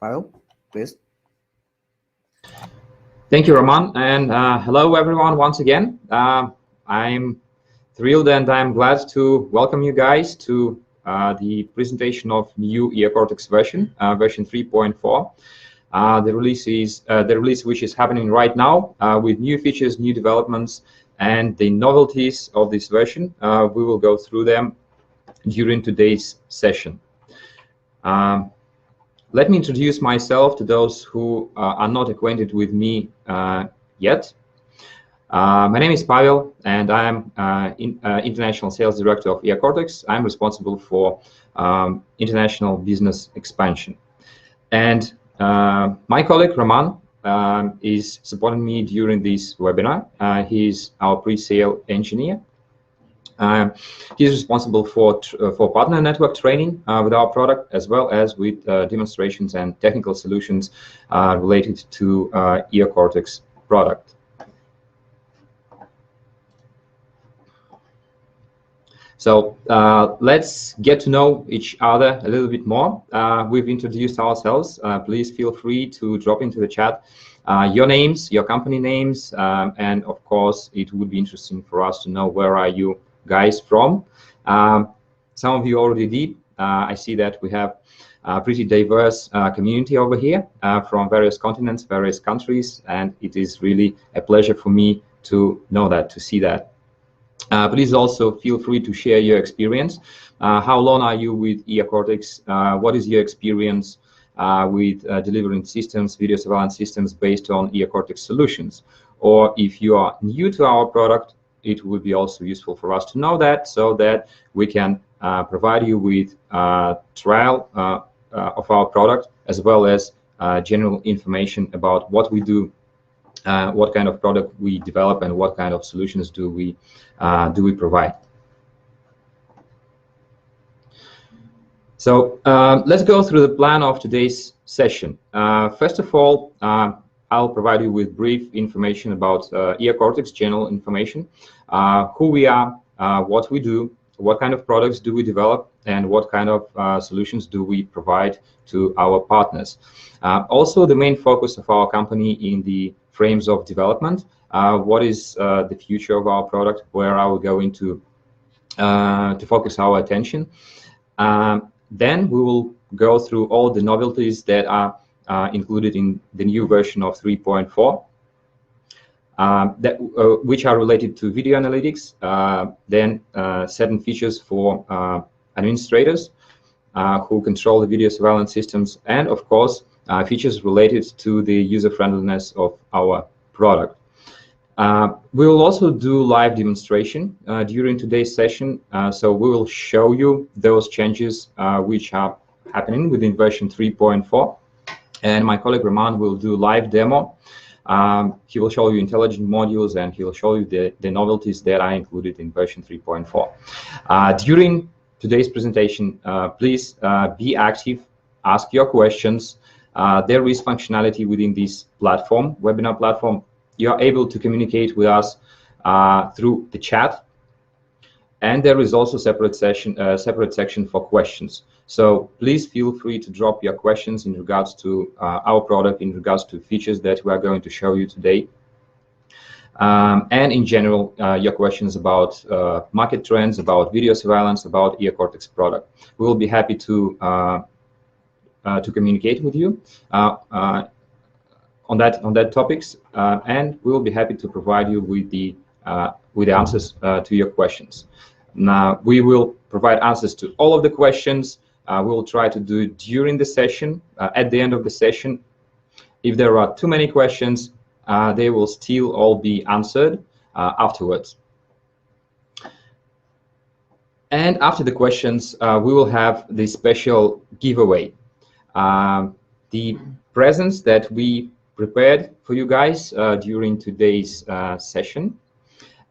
Pavel, please. Thank you, Roman, and hello everyone once again. I'm thrilled and I'm glad to welcome you guys to the presentation of new Eocortex version 3.4. The release which is happening right now with new features, new developments, and the novelties of this version. We will go through them during today's session. Let me introduce myself to those who are not acquainted with me yet. My name is Pavel, and I am International Sales Director of Eocortex. I'm responsible for international business expansion. And my colleague, Roman, is supporting me during this webinar. He's our pre-sale engineer. He's responsible for partner network training with our product, as well as with demonstrations and technical solutions related to Eocortex product. So let's get to know each other a little bit more. We've introduced ourselves. Please feel free to drop into the chat your names, your company names, and of course, it would be interesting for us to know where are you guys from. Some of you already did. I see that we have a pretty diverse community over here from various continents, various countries, and it is really a pleasure for me to know that, to see that. Please also feel free to share your experience. How long are you with Eocortex? What is your experience with delivering systems, video surveillance systems based on Eocortex solutions? Or if you are new to our product, it would be also useful for us to know that, so that we can provide you with trial of our product, as well as general information about what we do, what kind of product we develop, and what kind of solutions do we provide. So let's go through the plan of today's session. First of all, I'll provide you with brief information about Eocortex, general information, who we are, what we do, what kind of products do we develop, and what kind of solutions do we provide to our partners. Also, the main focus of our company in the frames of development, what is the future of our product, where are we going to focus our attention. Then we will go through all the novelties that are included in the new version of 3.4, which are related to video analytics, then certain features for administrators who control the video surveillance systems, and of course, features related to the user-friendliness of our product. We will also do live demonstration during today's session, so we will show you those changes which are happening within version 3.4. And my colleague Roman will do live demo. He will show you intelligent modules, and he will show you the novelties that are included in version 3.4. During today's presentation, please be active, ask your questions. There is functionality within this platform, webinar platform. You are able to communicate with us through the chat, and there is also separate section for questions. So please feel free to drop your questions in regards to our product, in regards to features that we are going to show you today, and in general, your questions about market trends, about video surveillance, about Eocortex product. We will be happy to communicate with you on that topics, and we will be happy to provide you with the answers to your questions. Now, we will provide answers to all of the questions. We will try to do it during the session, at the end of the session. If there are too many questions, they will still all be answered afterwards. And after the questions, we will have the special giveaway. The presents that we prepared for you guys during today's session.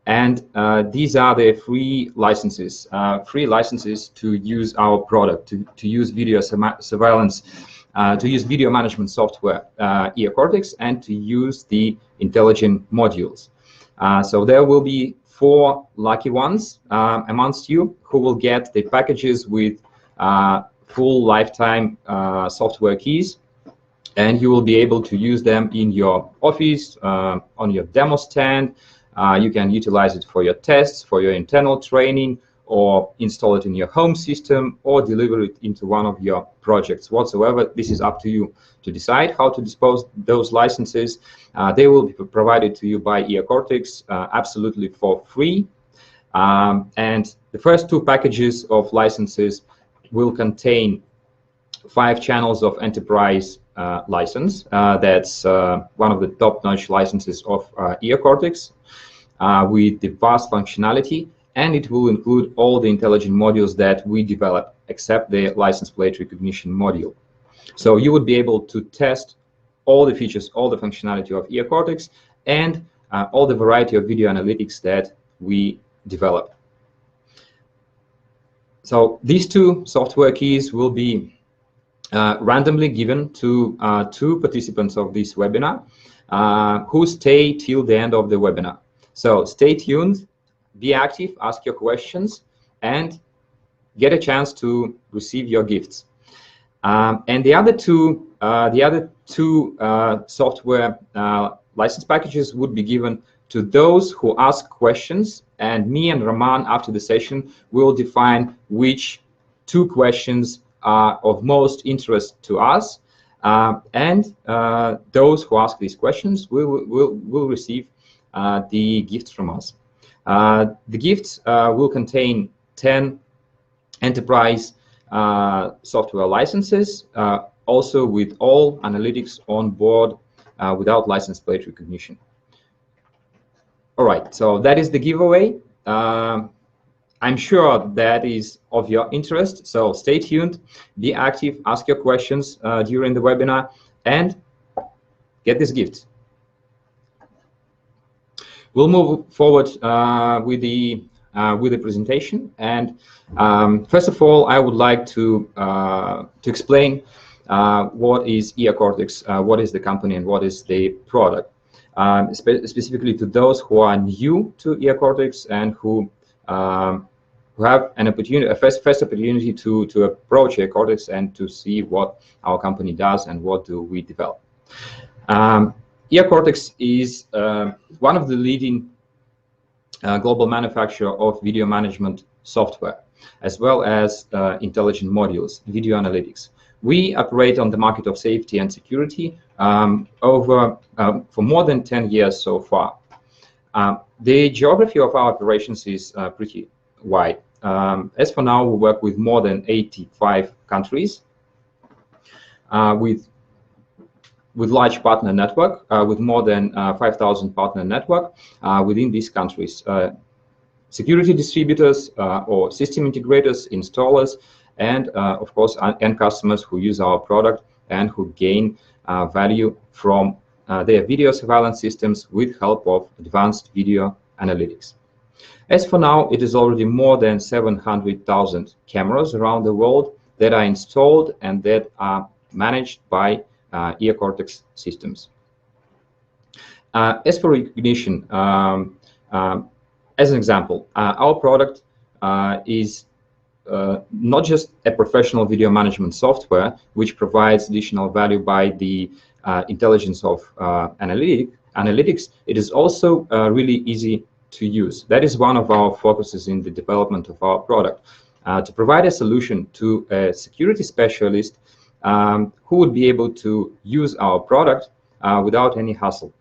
And these are the free licenses to use our product, to use video surveillance, to use video management software, Eocortex, and to use the intelligent modules. So there will be 4 lucky ones amongst you who will get the packages with full lifetime software keys and you will be able to use them in your office, on your demo stand. You can utilize it for your tests, for your internal training, or install it in your home system, or deliver it into one of your projects whatsoever. This is up to you to decide how to dispose those licenses. They will be provided to you by Eocortex absolutely for free. And the first 2 packages of licenses will contain 5 channels of enterprise license. That's one of the top-notch licenses of Eocortex with the vast functionality, and it will include all the intelligent modules that we develop, except the license plate recognition module. So you would be able to test all the features, all the functionality of Eocortex, and all the variety of video analytics that we develop. So these 2 software keys will be randomly given to 2 participants of this webinar who stay till the end of the webinar. So stay tuned, be active, ask your questions, and get a chance to receive your gifts. And the other two software license packages would be given to those who ask questions, and me and Roman after the session will define which 2 questions are of most interest to us, and those who ask these questions will receive the gifts from us. The gifts will contain 10 enterprise software licenses, also with all analytics on board without license plate recognition. All right, so that is the giveaway. I'm sure that is of your interest, so stay tuned, be active, ask your questions during the webinar, and get this gift. We'll move forward with the presentation, and first of all, I would like to explain what is Eocortex, what is the company, and what is the product. Specifically to those who are new to Eocortex and who have an opportunity, a first opportunity to approach Eocortex and to see what our company does and what do we develop. Eocortex is one of the leading global manufacturer of video management software, as well as intelligent modules, video analytics. We operate on the market of safety and security for more than 10 years so far. The geography of our operations is pretty wide. As for now, we work with more than 85 countries, with large partner network, with more than 5,000 partner network within these countries. Security distributors or system integrators, installers, and of course, end customers who use our product and who gain value from their video surveillance systems with help of advanced video analytics. As for now, it is already more than 700,000 cameras around the world that are installed and that are managed by Eocortex systems. As for recognition, as an example, our product is not just a professional video management software, which provides additional value by the intelligence of analytics. It is also really easy to use. That is one of our focuses in the development of our product, to provide a solution to a security specialist who would be able to use our product without any hassle.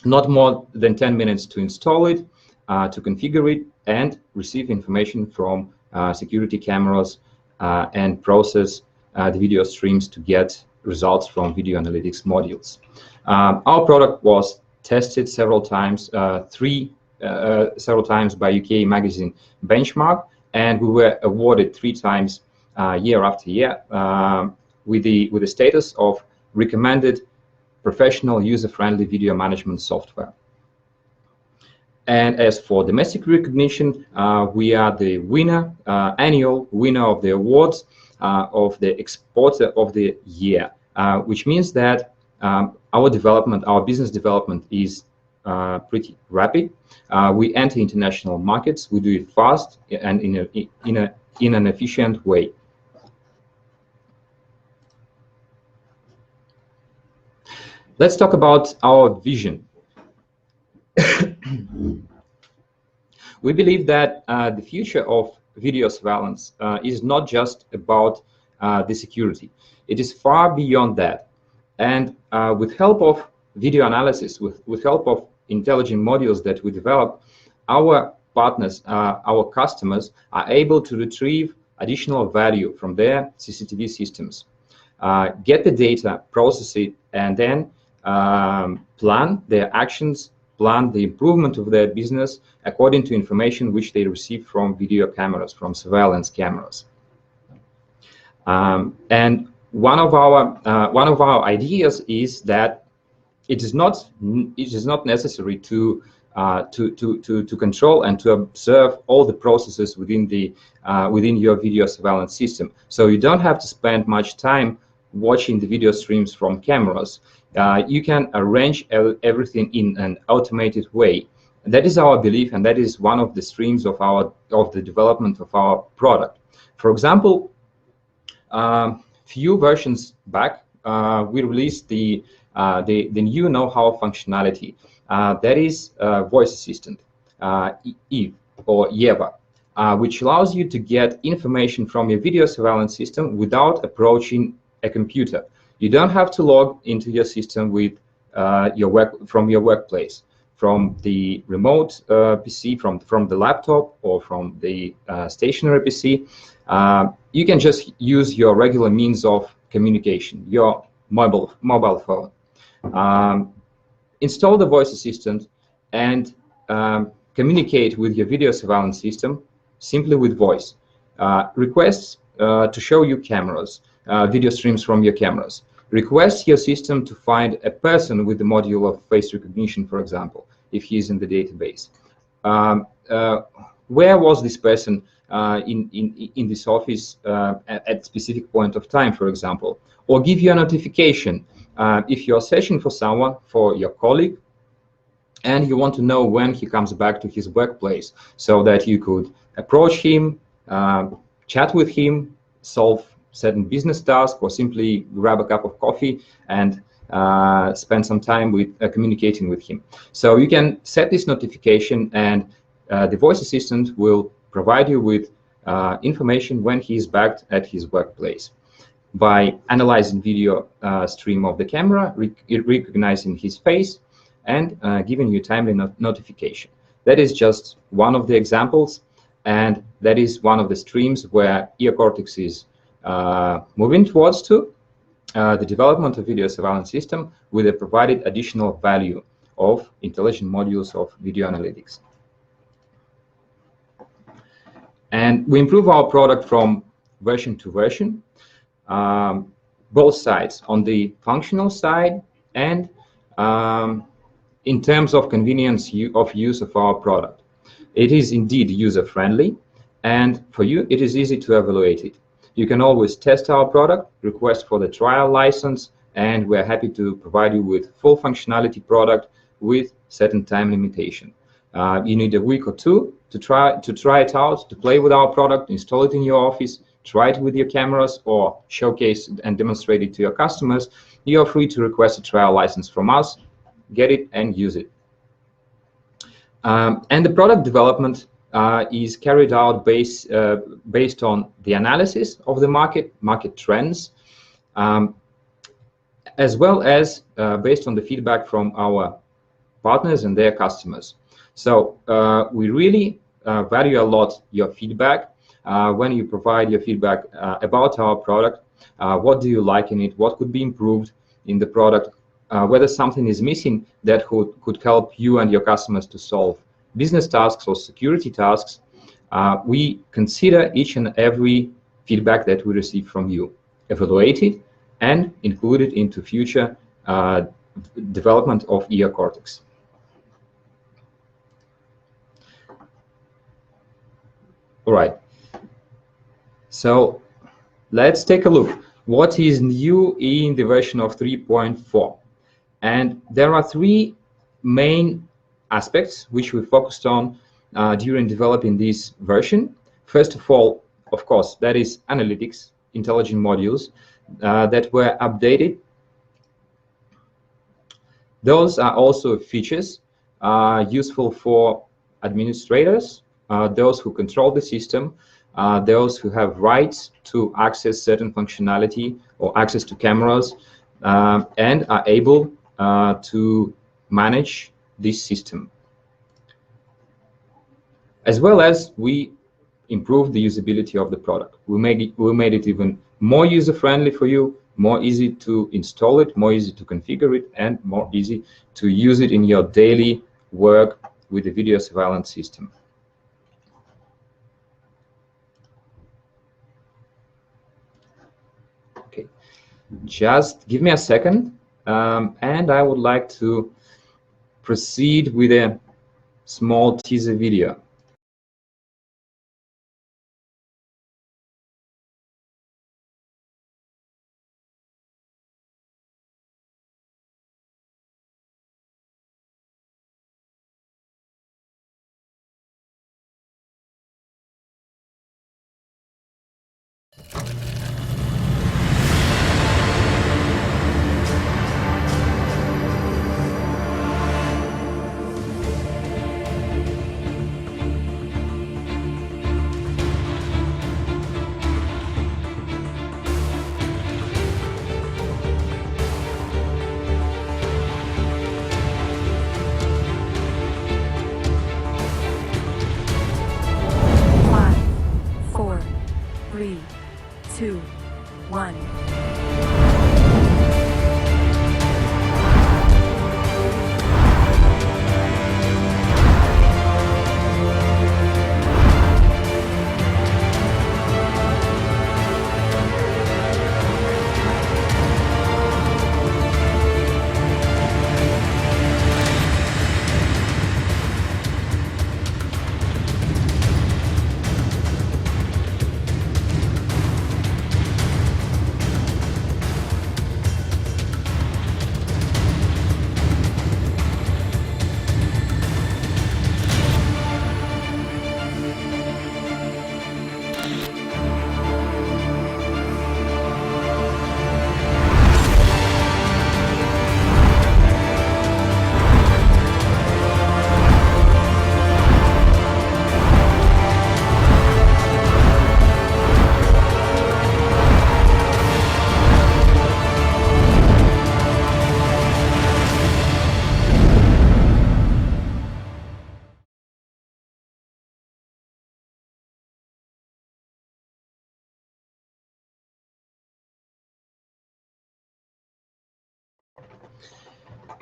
Not more than 10 minutes to install it, to configure it, and receive information from security cameras and process the video streams to get results from video analytics modules. Our product was tested several times, several times by UK magazine Benchmark, and we were awarded 3 times year after year with the status of recommended professional user-friendly video management software. And as for domestic recognition, we are the winner, annual winner of the awards of the Exporter of the Year, which means that our business development is pretty rapid. We enter international markets. We do it fast and in an efficient way. Let's talk about our vision. We believe that the future of video surveillance is not just about the security. It is far beyond that. And with help of video analysis, with help of intelligent modules that we develop, our partners, our customers are able to retrieve additional value from their CCTV systems, get the data, process it, and then plan their actions, plan the improvement of their business according to information which they receive from video cameras, from surveillance cameras. And one of our ideas is that it is not necessary to control and to observe all the processes within your video surveillance system. So you don't have to spend much time watching the video streams from cameras. You can arrange everything in an automated way. That is our belief, and that is one of the streams of the development of our product. For example, few versions back, we released the new know-how functionality. That is voice assistant, Eve or Yeva, which allows you to get information from your video surveillance system without approaching a computer. You don't have to log into your system with from your workplace, from the remote PC, from the laptop, or from the stationary PC. You can just use your regular means of communication, your mobile phone. Install the voice assistant and communicate with your video surveillance system simply with voice. Requests to show you cameras, video streams from your cameras. Request your system to find a person with the module of face recognition, for example, if he is in the database. Where was this person in this office at specific point of time, for example? Or give you a notification if you're searching for someone, for your colleague, and you want to know when he comes back to his workplace, so that you could approach him, chat with him, solve certain business tasks, or simply grab a cup of coffee and spend some time with communicating with him. So you can set this notification, and the voice assistant will provide you with information when he is back at his workplace by analyzing video stream of the camera, recognizing his face, and giving you timely notification. That is just one of the examples, and that is one of the streams where Eocortex is moving towards the development of video surveillance system with a provided additional value of intelligent modules of video analytics. And we improve our product from version to version, both sides, on the functional side and in terms of convenience of use of our product. It is indeed user-friendly, and for you, it is easy to evaluate it. You can always test our product, request for the trial license, and we're happy to provide you with full functionality product with certain time limitation. You need a week or two to try it out, to play with our product, install it in your office, try it with your cameras, or showcase and demonstrate it to your customers. You are free to request a trial license from us, get it and use it. And the product development is carried out based on the analysis of the market trends, as well as based on the feedback from our partners and their customers. So we really value a lot your feedback. When you provide your feedback about our product, what do you like in it, what could be improved in the product, whether something is missing that could help you and your customers to solve business tasks or security tasks. We consider each and every feedback that we receive from you, evaluate it, and include it into future development of Eocortex. All right, so let's take a look. What is new in the version of 3.4? And there are three main aspects which we focused on during developing this version. First of all, of course, that is analytics, intelligent modules that were updated Those are also features useful for administrators, those who control the system, those who have rights to access certain functionality or access to cameras, and are able to manage this system. As well as we improve the usability of the product. We made it even more user-friendly for you, more easy to install it, more easy to configure it, and more easy to use it in your daily work with the video surveillance system. Okay, just give me a second, and I would like to proceed with a small teaser video.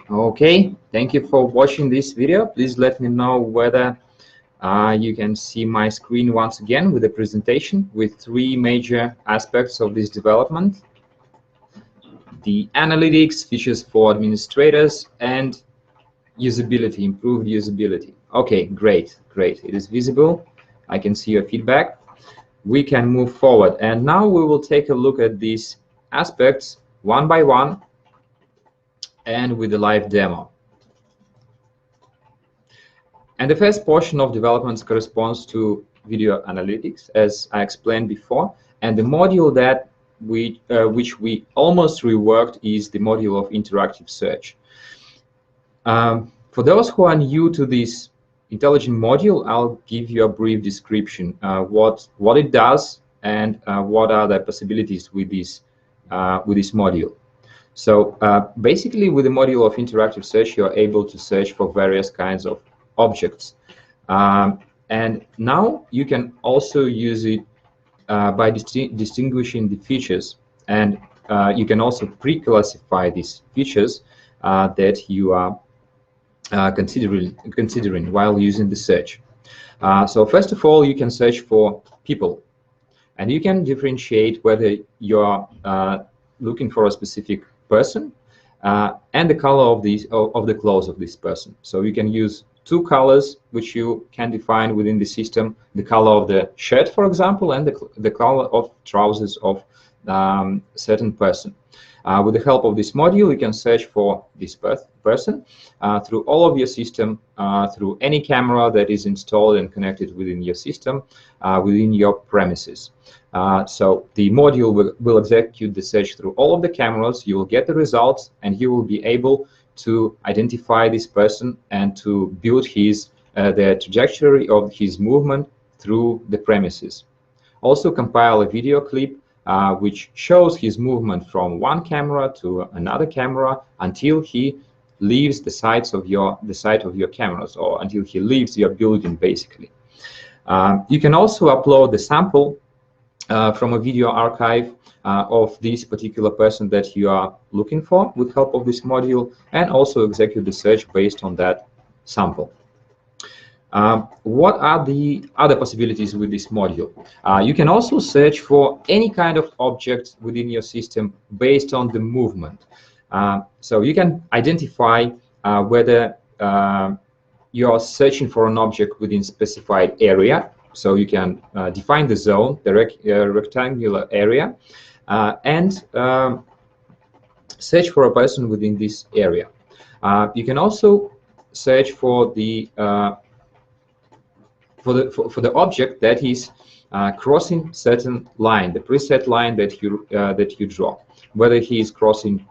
Okay, thank you for watching this video. Please let me know whether you can see my screen once again with a presentation with three major aspects of this development: the analytics, features for administrators, and usability, improved usability. Okay, great, great. It is visible. I can see your feedback. We can move forward. And now we will take a look at these aspects one by one and with a live demo. And the first portion of development corresponds to video analytics, as I explained before. And the module that which we almost reworked is the module of interactive search. For those who are new to this intelligent module, I'll give you a brief description what it does and what are the possibilities with this module. So basically, with the module of interactive search, you're able to search for various kinds of objects. And now you can also use it by distinguishing the features, and you can also pre-classify these features that you are considering while using the search. So first of all, you can search for people, and you can differentiate whether you're looking for a specific person and the color of the clothes of this person. So you can use two colors which you can define within the system: the color of the shirt, for example, and the color of trousers of certain person. With the help of this module, you can search for this person through all of your system, through any camera that is installed and connected within your system, within your premises. So the module will execute the search through all of the cameras. You will get the results, and you will be able to identify this person and to build the trajectory of his movement through the premises. Also compile a video clip which shows his movement from one camera to another camera until he leaves the site of your cameras, or until he leaves your building, basically. You can also upload the sample from a video archive of this particular person that you are looking for with help of this module, and also execute the search based on that sample. What are the other possibilities with this module? You can also search for any kind of object within your system based on the movement. So you can identify whether you are searching for an object within specified area. So you can define the zone, the rectangular area, and search for a person within this area. You can also search for the object that is crossing certain line, the preset line that you draw, whether he is crossing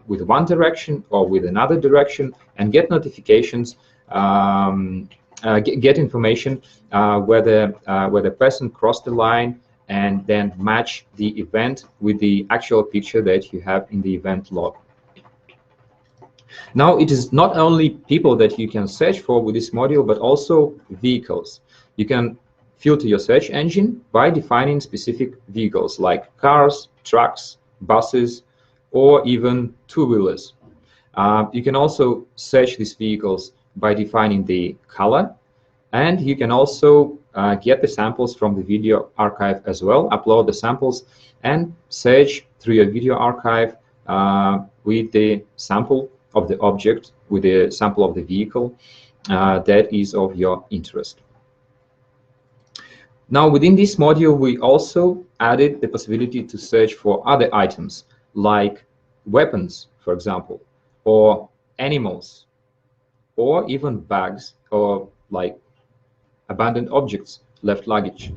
with one direction or with another direction, and get notifications, get information whether the person crossed the line, and then match the event with the actual picture that you have in the event log. Now, it is not only people that you can search for with this module, but also vehicles. You can filter your search engine by defining specific vehicles like cars, trucks, buses, or even two-wheelers. You can also search these vehicles by defining the color, and you can also get the samples from the video archive as well, upload the samples, and search through your video archive with the sample of the object, with the sample of the vehicle that is of your interest. Now, within this module, we also added the possibility to search for other items like weapons, for example, or animals, or even bags, or like abandoned objects, left luggage.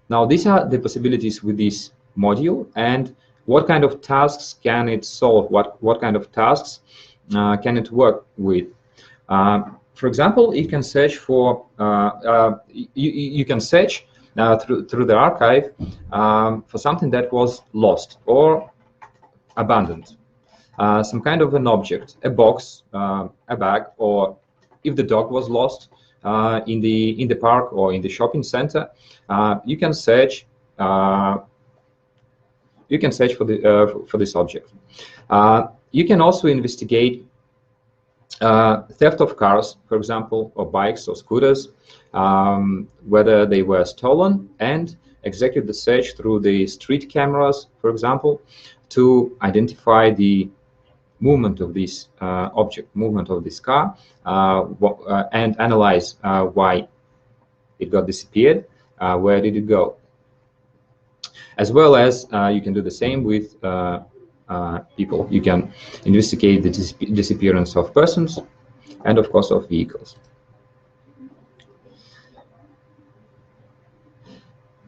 Now, these are the possibilities with this module, and what kind of tasks can it solve? What kind of tasks can it work with? For example, you can search for you can search through the archive for something that was lost or abandoned, some kind of an object, a box, a bag, or if the dog was lost in the park or in the shopping center, you can search. You can search for this object. You can also investigate theft of cars, for example, or bikes or scooters, whether they were stolen, and execute the search through the street cameras, for example, to identify the movement of this object, movement of this car, and analyze why it got disappeared, where did it go. As well as you can do the same with people. You can investigate the disappearance of persons and, of course, of vehicles.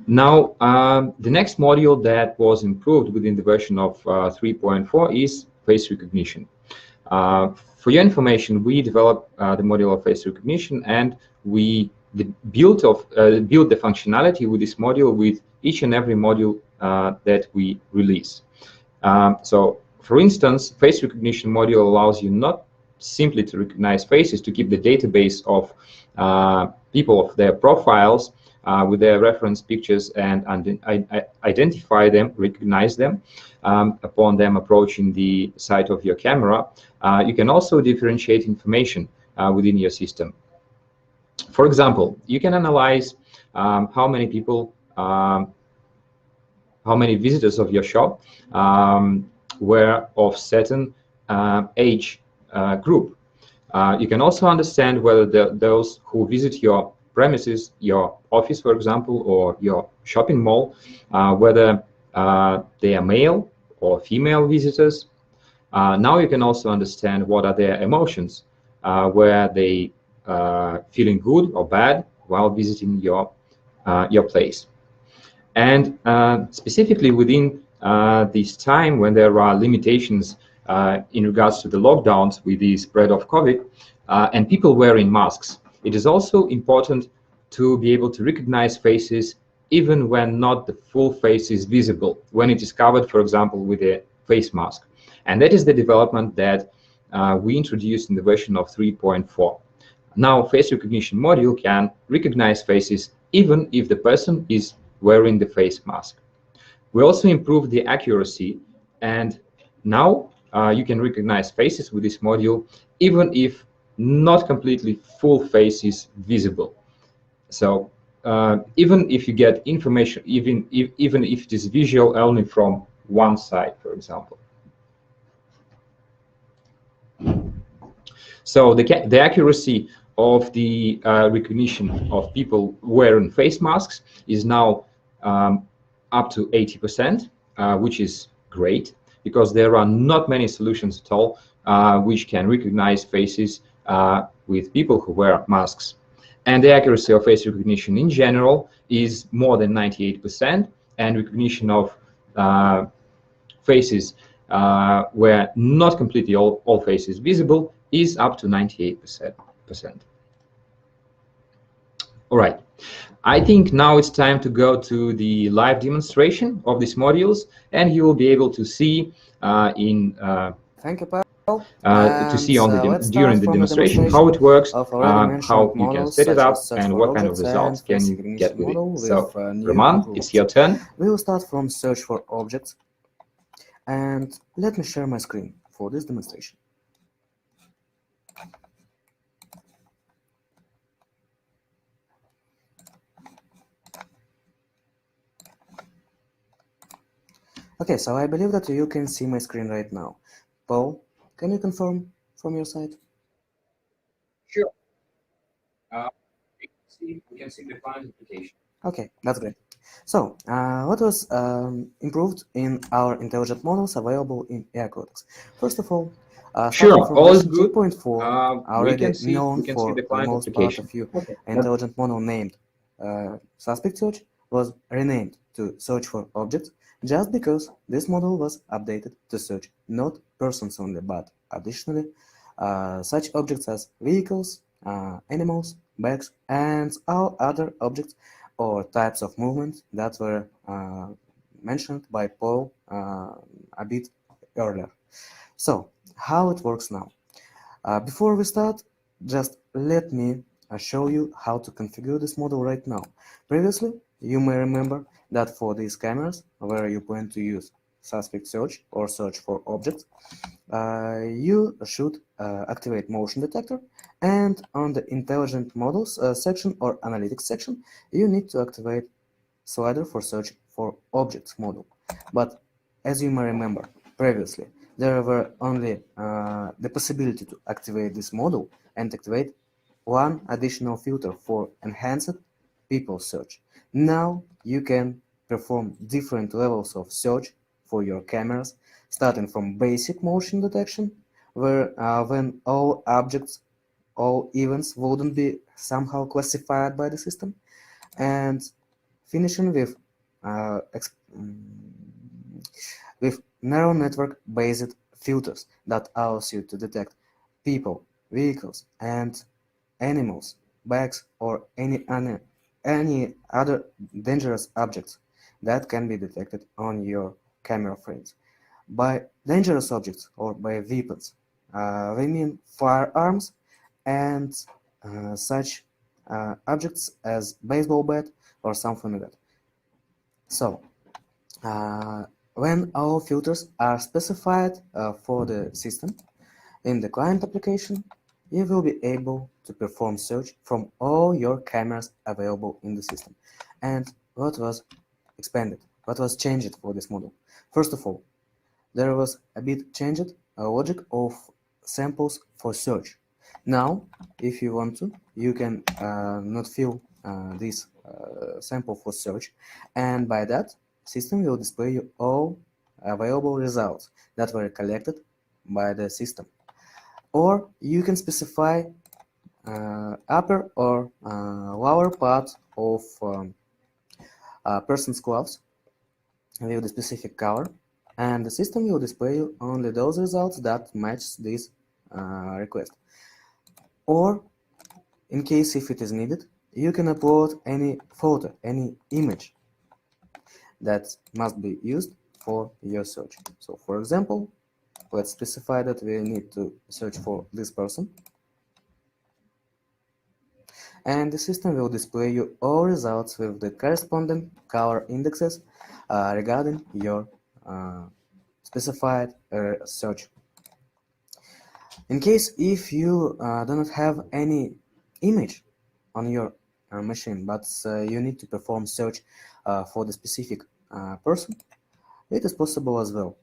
Now, the next module that was improved within the version of 3.4 is face recognition. For your information, we developed the module of face recognition, and we built the functionality with this module with each and every module that we release. So, for instance, face recognition module allows you not simply to recognize faces, to keep the database of people, of their profiles with their reference pictures, and identify them, recognize them upon them approaching the site of your camera. You can also differentiate information within your system. For example, you can analyze how many people, how many visitors of your shop were of certain age group. You can also understand whether those who visit your premises, your office, for example, or your shopping mall, whether they are male or female visitors. Now you can also understand what are their emotions, were they feeling good or bad while visiting your place. And specifically within this time when there are limitations in regards to the lockdowns with the spread of COVID and people wearing masks, it is also important to be able to recognize faces even when not the full face is visible, when it is covered, for example, with a face mask. And that is the development that we introduced in the version of 3.4. Now, face recognition module can recognize faces even if the person is wearing the face mask. We also improved the accuracy, and now you can recognize faces with this module even if not completely full face is visible. So even if you get information, even if it is visual only from one side, for example. So the accuracy of the recognition of people wearing face masks is now up to 80%, which is great, because there are not many solutions at all which can recognize faces with people who wear masks. And the accuracy of face recognition in general is more than 98%, and recognition of faces where not completely all faces visible is up to 98%. All right. I think now it's time to go to the live demonstration of these modules, and you will be able to see Thank you, Paul. to see on during the from demonstration how it works, of already mentioned how you can models set it such up, as search and for what kind of objects results and can face you get recognition with it. model So, with new Roman, improvements. it's your turn. We will start from search for objects, and let me share my screen for this demonstration. Okay, so I believe that you can see my screen right now. Paul, can you confirm from your side? Sure. We can see the client application. Okay, that's great. So, what was improved in our intelligent models available in Eocortex? First of all, Sure, starting from all is version good. 3.4, We already can see known for the the client most part application. of you, Okay. intelligent model named suspect search was renamed to search for objects just because this model was updated to search not persons only, but additionally such objects as vehicles, animals, bags, and all other objects or types of movement that were mentioned by Paul a bit earlier. So, how it works now? Before we start, just let me show you how to configure this model right now. Previously, you may remember that for these cameras, where you plan to use suspect search or search for objects, you should activate motion detector, and on the intelligent models section or analytics section, you need to activate slider for search for objects model. But as you may remember previously, there were only the possibility to activate this model and activate one additional filter for enhanced people search. Now you can perform different levels of search for your cameras, starting from basic motion detection, where when all objects, all events wouldn't be somehow classified by the system, and finishing with uh, with neural network based filters that allows you to detect people, vehicles, and animals, bags, or any other dangerous objects that can be detected on your camera frames. By dangerous objects or by weapons, we mean firearms and such objects as baseball bat or something like that. So, when our filters are specified for the system in the client application, you will be able to perform search from all your cameras available in the system. And what was expanded, what was changed for this model? First of all, there was a bit changed logic of samples for search. Now, if you want to, you can not fill this sample for search, and by that, system will display you all available results that were collected by the system. Or you can specify upper or lower part of person's clothes with the specific color, and the system will display you only those results that match this request. Or, in case if it is needed, you can upload any photo, any image that must be used for your search. So, for example, let's specify that we need to search for this person, and the system will display you all results with the corresponding color indexes regarding your specified search. In case if you do not have any image on your machine, but you need to perform search for the specific person, it is possible as well.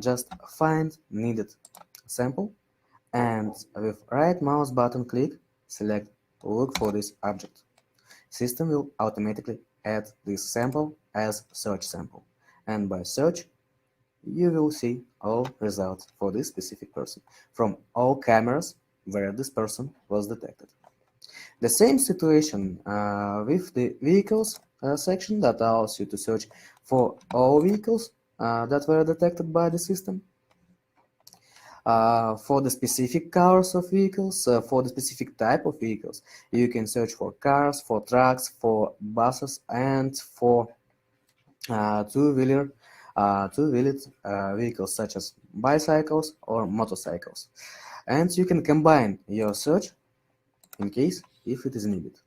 Just find needed sample, and with right mouse button click, select look for this object. System will automatically add this sample as search sample, and by search you will see all results for this specific person from all cameras where this person was detected. The same situation with the vehicles section that allows you to search for all vehicles that were detected by the system. For the specific colors of vehicles, for the specific type of vehicles, you can search for cars, for trucks, for buses, and for two-wheeled vehicles such as bicycles or motorcycles. And you can combine your search in case if it is needed.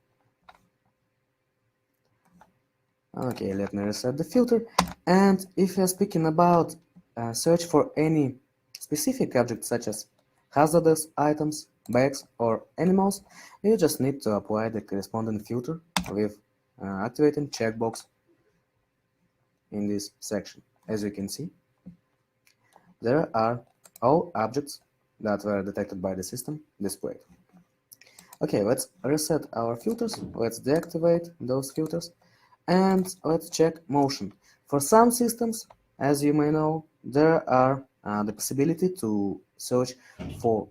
Okay, let me reset the filter. And if you're speaking about search for any specific object such as hazardous items, bags, or animals, you just need to apply the corresponding filter with activating checkbox in this section. As you can see, there are all objects that were detected by the system displayed. Okay, let's reset our filters. Let's deactivate those filters. And let's check motion. For some systems, as you may know, there are the possibility to search for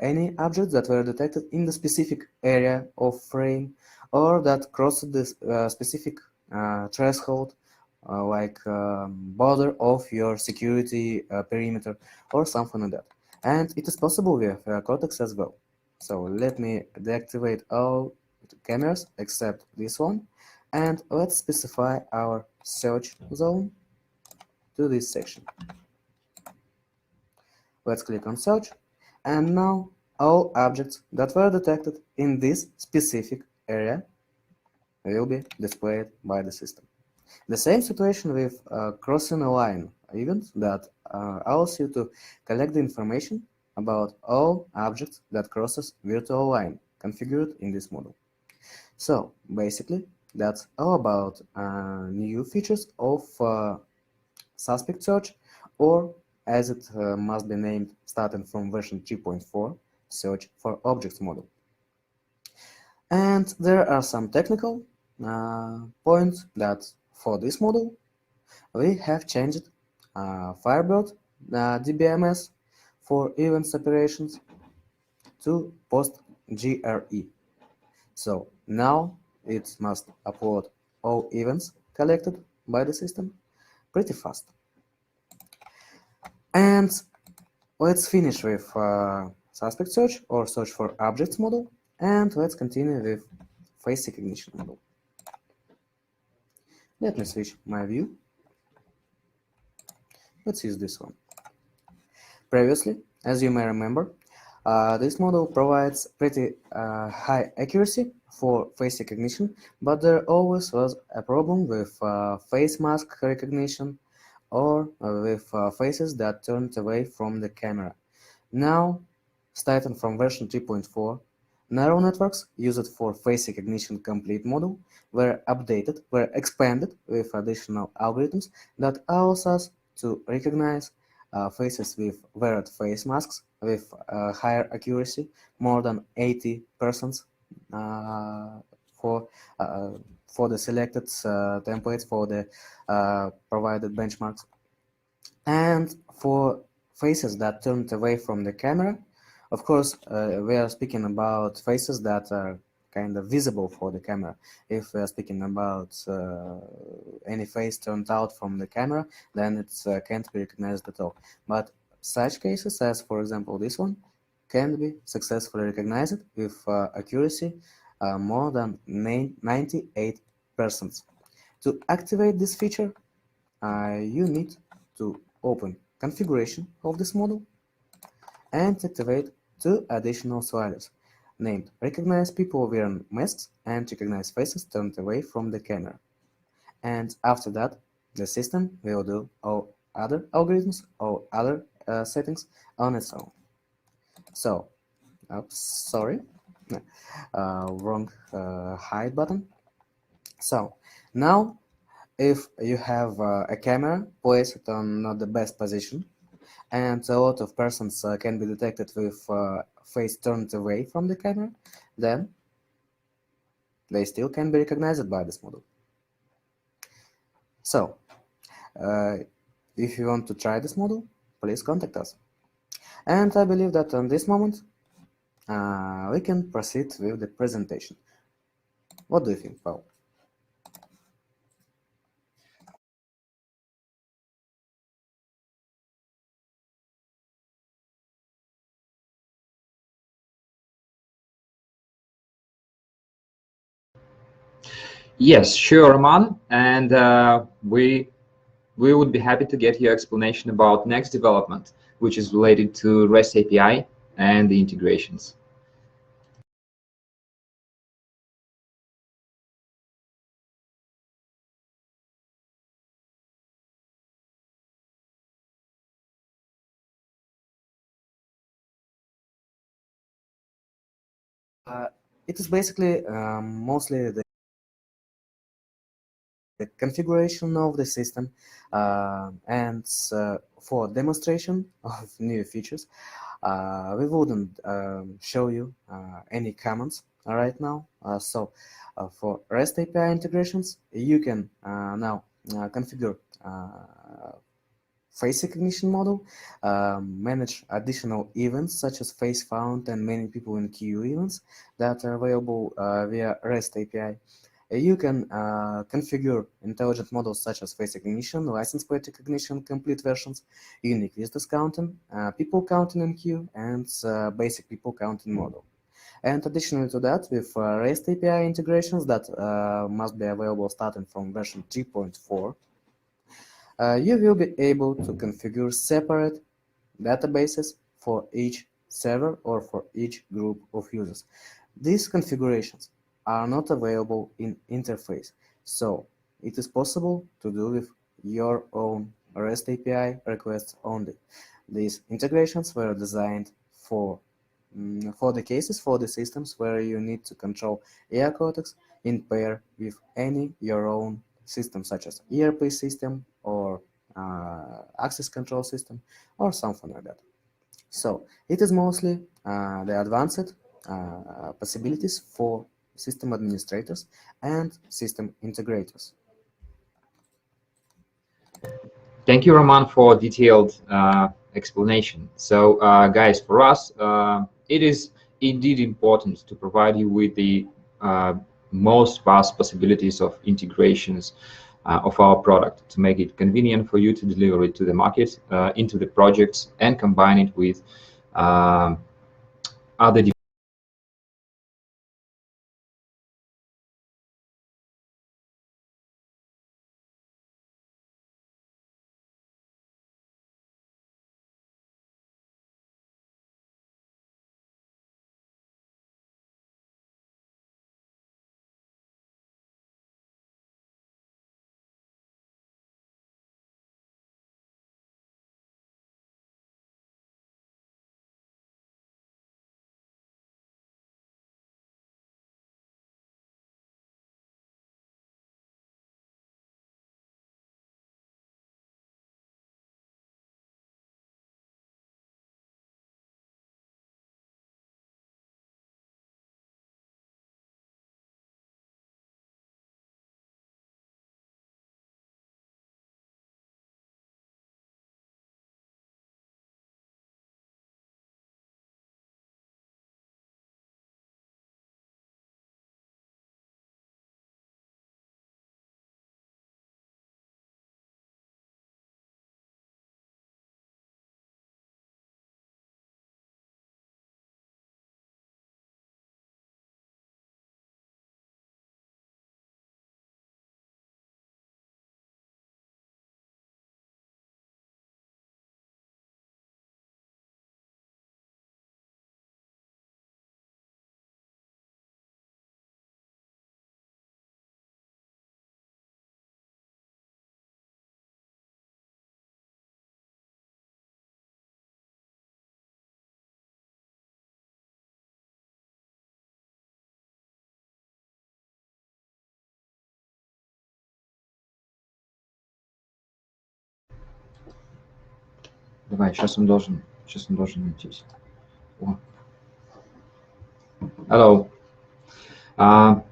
any objects that were detected in the specific area of frame or that crossed the specific threshold, like border of your security perimeter or something like that. And it is possible with Eocortex as well. So let me deactivate all cameras except this one, and let's specify our search zone to this section. Let's click on search, and now all objects that were detected in this specific area will be displayed by the system. The same situation with crossing a line event that allows you to collect the information about all objects that crosses virtual line configured in this model. So basically, that's all about new features of suspect search, or as it must be named starting from version 3.4, search for objects model. And there are some technical points that for this model we have changed Firebird DBMS for event separations to post GRE. So now it must upload all events collected by the system pretty fast. And let's finish with suspect search or search for objects model, and let's continue with face recognition model. Let me switch my view. Let's use this one. Previously, as you may remember, this model provides pretty high accuracy for face recognition, but there always was a problem with face mask recognition or with faces that turned away from the camera. Now, starting from version 3.4, neural networks used for face recognition complete model were expanded with additional algorithms that allows us to recognize faces with weared face masks with higher accuracy, more than 80% for for the selected templates for the provided benchmarks. And for faces that turned away from the camera, of course, we are speaking about faces that are kind of visible for the camera. If we are speaking about any face turned out from the camera, then it can't be recognized at all. But such cases, as for example this one, can be successfully recognized with accuracy more than 98%. To activate this feature, you need to open configuration of this model and activate two additional sliders named Recognize People Wearing Masks and Recognize Faces Turned Away from the Camera. And after that, the system will do all other algorithms or other settings on its own. So, oops, sorry, wrong hide button. So, now if you have a camera placed on not the best position, and a lot of persons can be detected with face turned away from the camera, then they still can be recognized by this model. So, if you want to try this model, please contact us. And I believe that on this moment, we can proceed with the presentation. What do you think, Paul? Yes, sure, Roman. And we would be happy to get your explanation about next development, which is related to REST API and the integrations. It is basically mostly the configuration of the system and for demonstration of new features, we wouldn't show you any commands right now. For REST API integrations, you can now configure face recognition model, manage additional events such as face found and many people in queue events that are available via REST API. You can configure intelligent models such as face recognition, license plate recognition, complete versions, unique visitors counting, people counting in queue, and basic people counting model. And additionally to that, with REST API integrations that must be available starting from version 3.4, you will be able to configure separate databases for each server or for each group of users. These configurations are not available in interface, so it is possible to do with your own REST API requests only. These integrations were designed for the systems where you need to control Eocortex in pair with any your own system, such as ERP system or access control system or something like that. So it is mostly the advanced possibilities for system administrators and system integrators. Thank you, Roman, for detailed explanation. So, guys, for us, it is indeed important to provide you with the most vast possibilities of integrations of our product to make it convenient for you to deliver it to the market, into the projects, and combine it with other Давай, сейчас он должен найтись. Hello.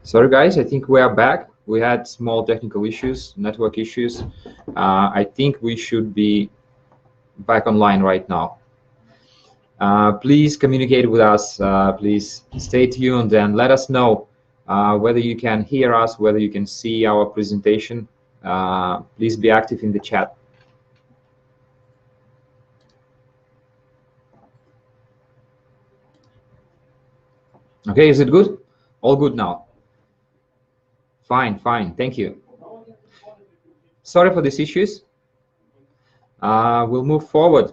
Sorry guys, I think we are back. We had small technical issues, network issues. I think we should be back online right now. Please communicate with us. Please stay tuned and let us know whether you can hear us, whether you can see our presentation. Please be active in the chat. Okay, is it good? All good now? Fine, fine, thank you. Sorry for these issues. We'll move forward.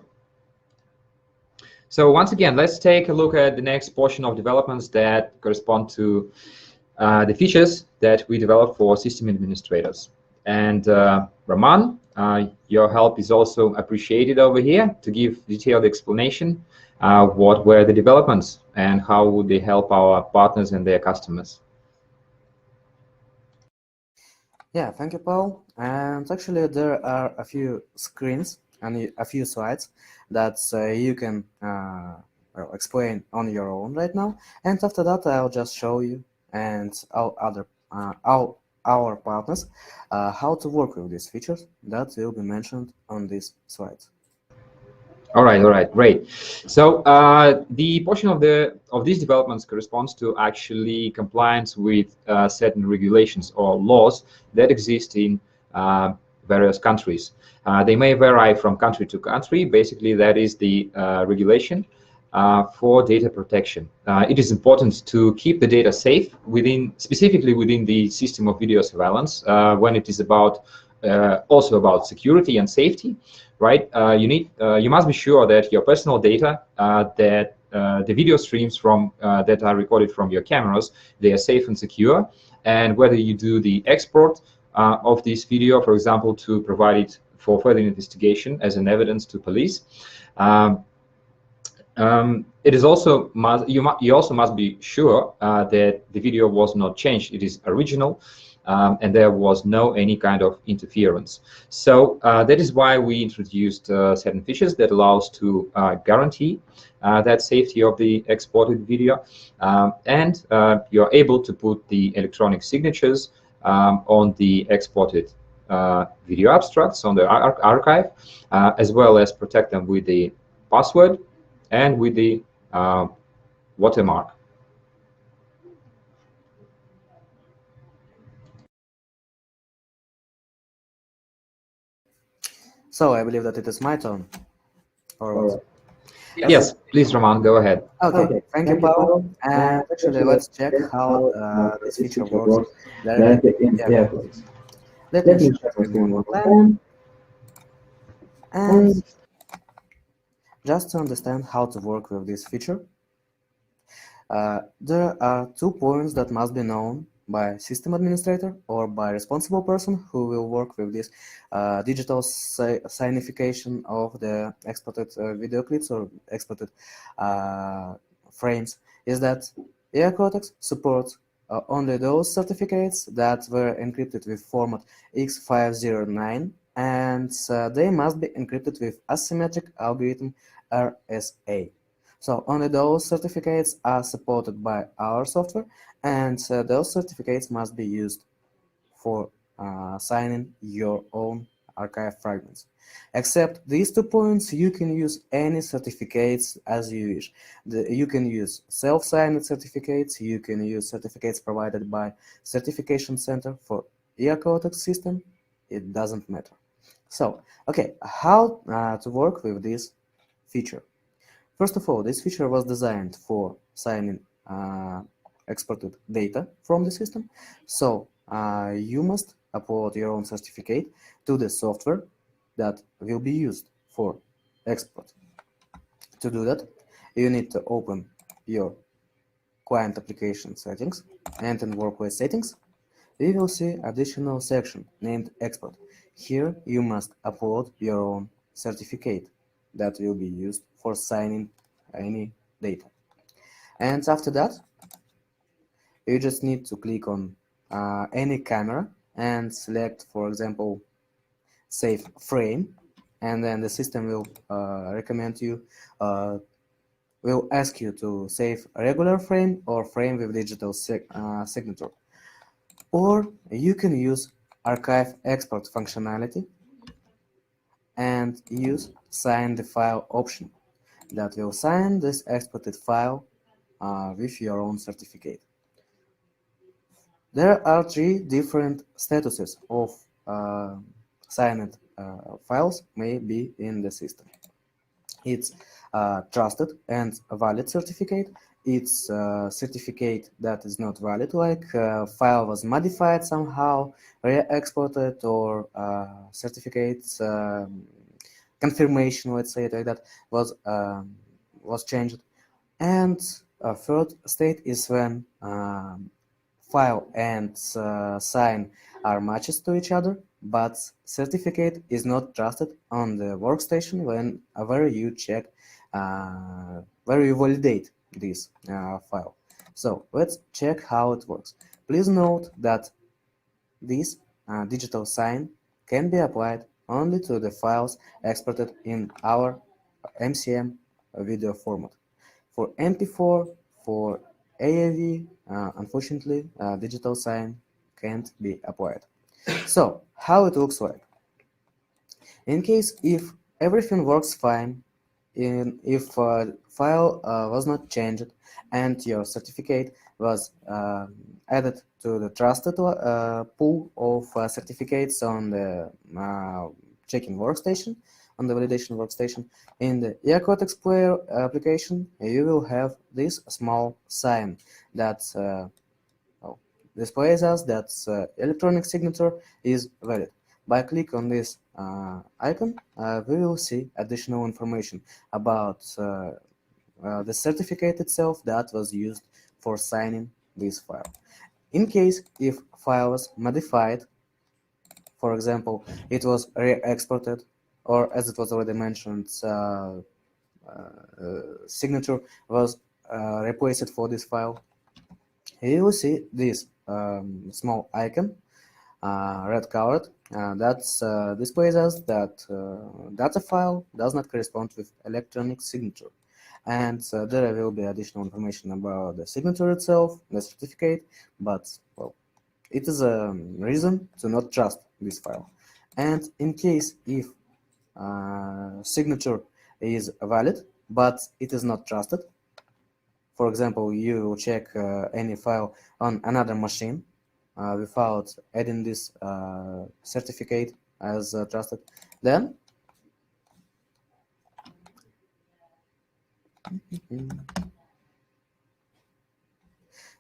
So once again, let's take a look at the next portion of developments that correspond to the features that we develop for system administrators. And Raman, your help is also appreciated over here to give detailed explanation. What were the developments and how would they help our partners and their customers? Yeah, thank you, Paul. And actually, there are a few screens and a few slides that you can explain on your own right now. And after that, I'll just show you and our partners how to work with these features that will be mentioned on these slides. All right, great. So the portion of these developments corresponds to actually compliance with certain regulations or laws that exist in various countries. They may vary from country to country. Basically, that is the regulation for data protection. It is important to keep the data safe specifically within the system of video surveillance when it is about also about security and safety, right? You must be sure that your personal data, that the video streams from that are recorded from your cameras, they are safe and secure. And whether you do the export of this video, for example, to provide it for further investigation as an evidence to police. It is also you also must be sure that the video was not changed. It is original. And there was no any kind of interference. So that is why we introduced certain features that allows to guarantee that safety of the exported video, and you're able to put the electronic signatures on the exported video abstracts on the archive, as well as protect them with the password and with the watermark. So I believe that it is my turn. Or yes, please, Roman, go ahead. Okay, thank you, Paul. And actually, let's check how this feature works directly in Eocortex. Let me share the screen one more time. And just to understand how to work with this feature, there are 2 points that must be known by system administrator or by responsible person who will work with this digital signification of the exported video clips or exported frames, is that Eocortex supports only those certificates that were encrypted with format X509, and they must be encrypted with asymmetric algorithm RSA. So only those certificates are supported by our software, and those certificates must be used for signing your own archive fragments. Except these 2 points, you can use any certificates as you wish. You can use self-signed certificates, you can use certificates provided by Certification Center for Eocortex system, it doesn't matter. So, okay, how to work with this feature? First of all, this feature was designed for signing exported data from the system. So you must upload your own certificate to the software that will be used for export. To do that, you need to open your client application settings, and in workplace settings, we will see additional section named export. Here you must upload your own certificate that will be used for signing any data. And after that, you just need to click on any camera and select, for example, save frame. and then the system will recommend you, will ask you to save a regular frame or frame with digital signature. Or you can use archive export functionality and use sign the file option that will sign this exported file with your own certificate. There are three different statuses of signed files may be in the system. It's trusted and valid certificate. It's certificate that is not valid, like file was modified somehow, re-exported, or certificates confirmation, let's say it like that, was changed. And a third state is when file and sign are matches to each other, but certificate is not trusted on the workstation whenever you check, where you validate this file. So let's check how it works. Please note that this digital sign can be applied only to the files exported in our MCM video format. For MP4, for AAV, unfortunately, digital sign can't be applied. So, how it looks like? In case if everything works fine, if file was not changed and your certificate was added to the trusted pool of certificates on the checking workstation, on the validation workstation, in the Eocortex player application, you will have this small sign that displays us that electronic signature is valid. By click on this icon, we will see additional information about the certificate itself that was used for signing this file. In case if file was modified, for example, it was re-exported, or as it was already mentioned, signature was replaced for this file, you will see this small icon, red colored, that displays us that data file does not correspond with electronic signature. And there will be additional information about the signature itself, the certificate, but well, it is a reason to not trust this file. And in case if signature is valid, but it is not trusted, for example, you check any file on another machine without adding this certificate as trusted, then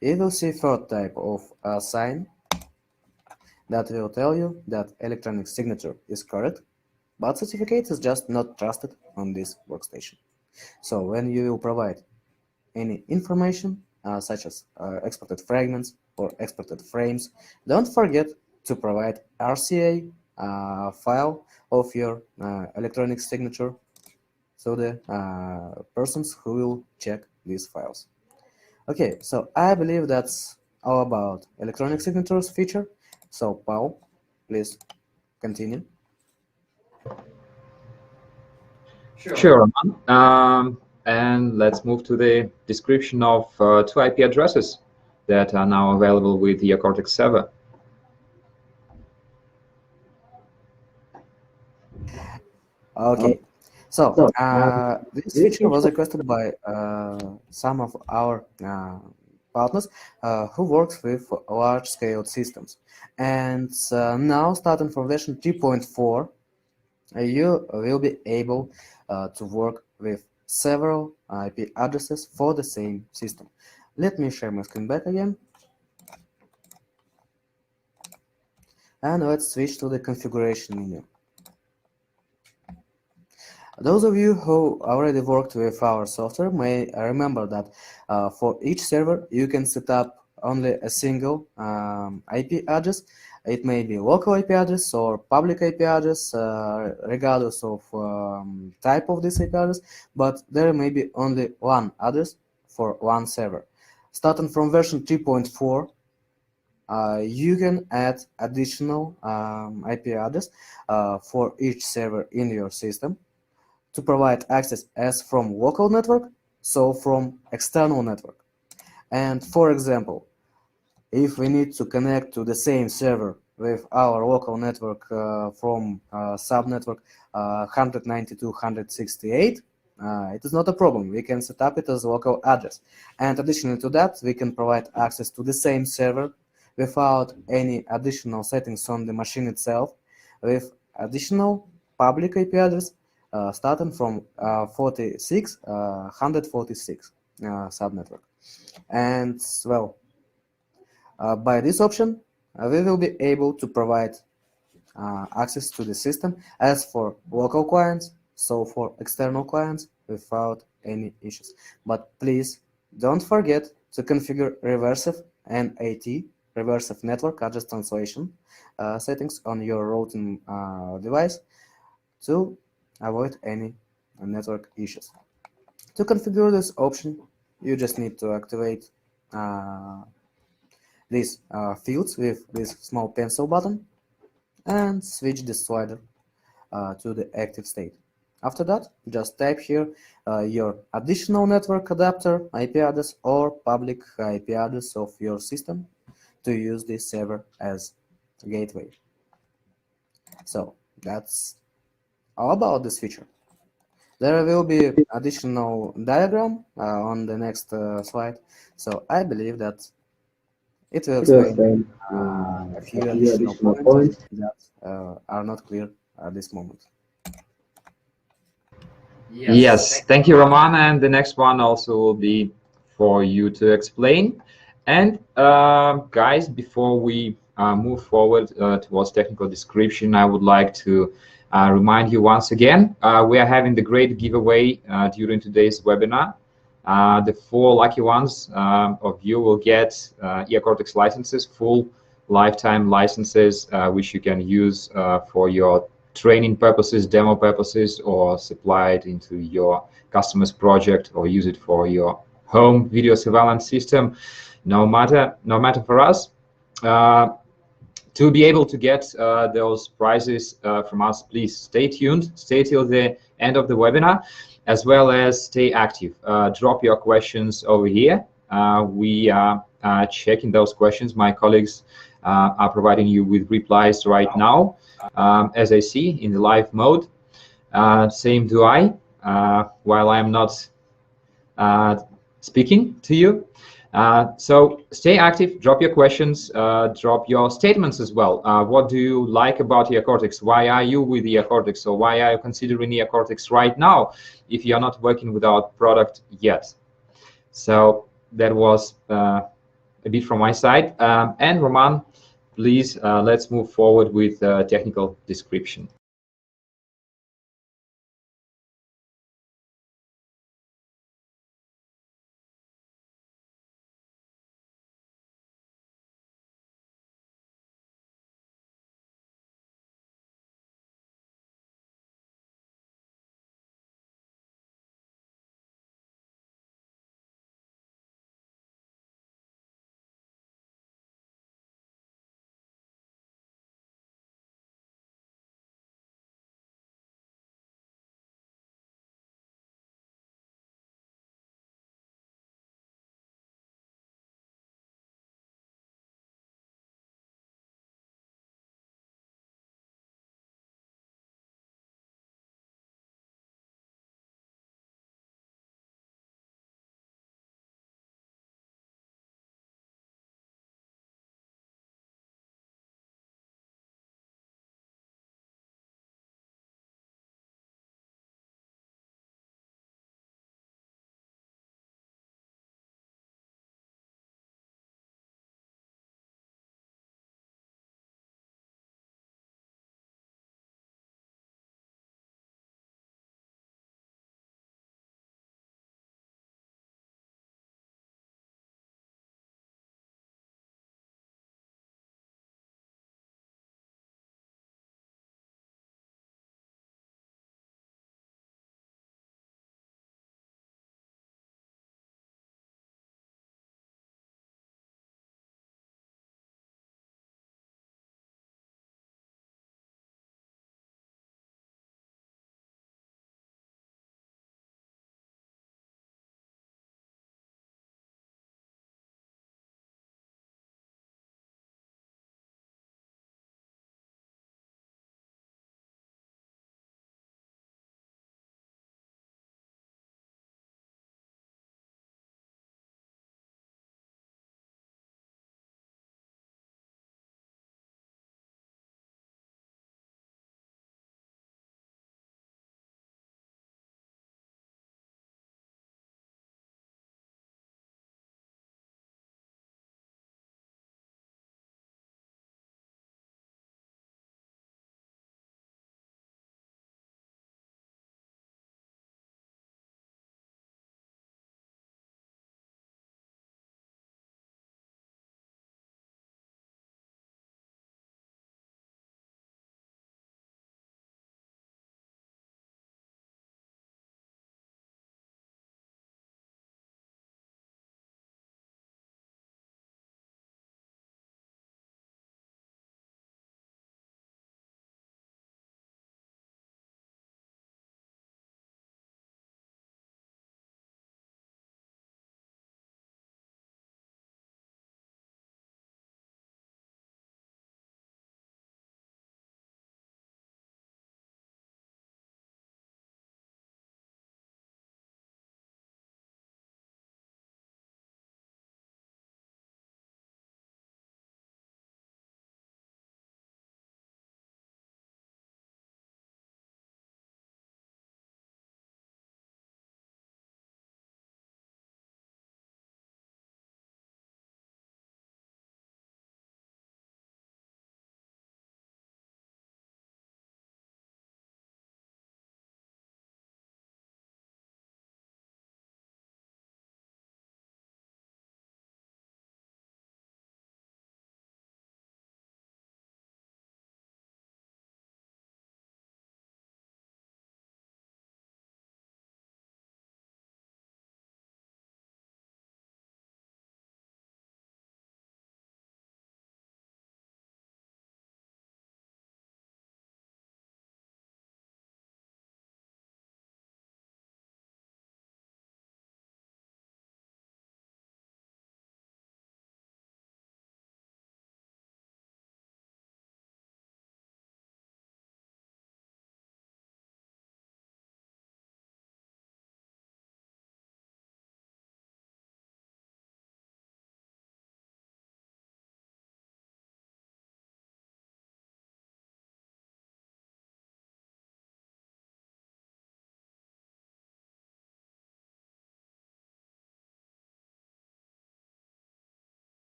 you will see third type of sign that will tell you that electronic signature is correct, but certificate is just not trusted on this workstation. So when you will provide any information such as exported fragments or exported frames, don't forget to provide RCA file of your electronic signature so the persons who will check these files. Okay, so I believe that's all about electronic signatures feature. So Paul, please continue. Sure, Roman. And let's move to the description of two IP addresses that are now available with the Eocortex server. Okay, so this feature was requested by some of our partners who works with large-scale systems. And now, starting from version 3.4, you will be able to work with several IP addresses for the same system. Let me share my screen back again. And let's switch to the configuration menu. Those of you who already worked with our software may remember that for each server you can set up only a single IP address. It may be local IP address or public IP address, regardless of type of this IP address, but there may be only one address for one server. Starting from version 3.4, you can add additional IP address for each server in your system to provide access as from local network, so from external network. And for example, if we need to connect to the same server with our local network from subnetwork 192.168, it is not a problem. We can set up it as a local address. And additionally to that, we can provide access to the same server without any additional settings on the machine itself, with additional public IP address starting from 146 subnetwork. And well, by this option, we will be able to provide access to the system as for local clients, so for external clients without any issues. But please don't forget to configure reversive NAT, reversive network address translation settings on your routing device to avoid any network issues. To configure this option, you just need to activate these fields with this small pencil button and switch the slider to the active state. After that, just type here your additional network adapter IP address or public IP address of your system to use this server as a gateway. So that's all about this feature. There will be additional diagram on the next slide. So I believe that it will explain a few additional points that are not clear at this moment. Yes, thank you, Roman. And the next one also will be for you to explain. And guys, before we move forward towards technical description, I would like to remind you once again, we are having the great giveaway during today's webinar. The 4 lucky ones of you will get Eocortex licenses, full lifetime licenses, which you can use for your training purposes, demo purposes, or supply it into your customer's project or use it for your home video surveillance system. No matter for us. To be able to get those prizes from us, please stay tuned, stay till the end of the webinar, as well as stay active. Drop your questions over here. We are checking those questions. My colleagues are providing you with replies right now, as I see in the live mode. Same do I, while I'm not speaking to you. So stay active, drop your questions, drop your statements as well. What do you like about Eocortex? Why are you with Eocortex? Or why are you considering Eocortex right now if you're not working with our product yet? So that was a bit from my side. And Roman, please, let's move forward with technical description.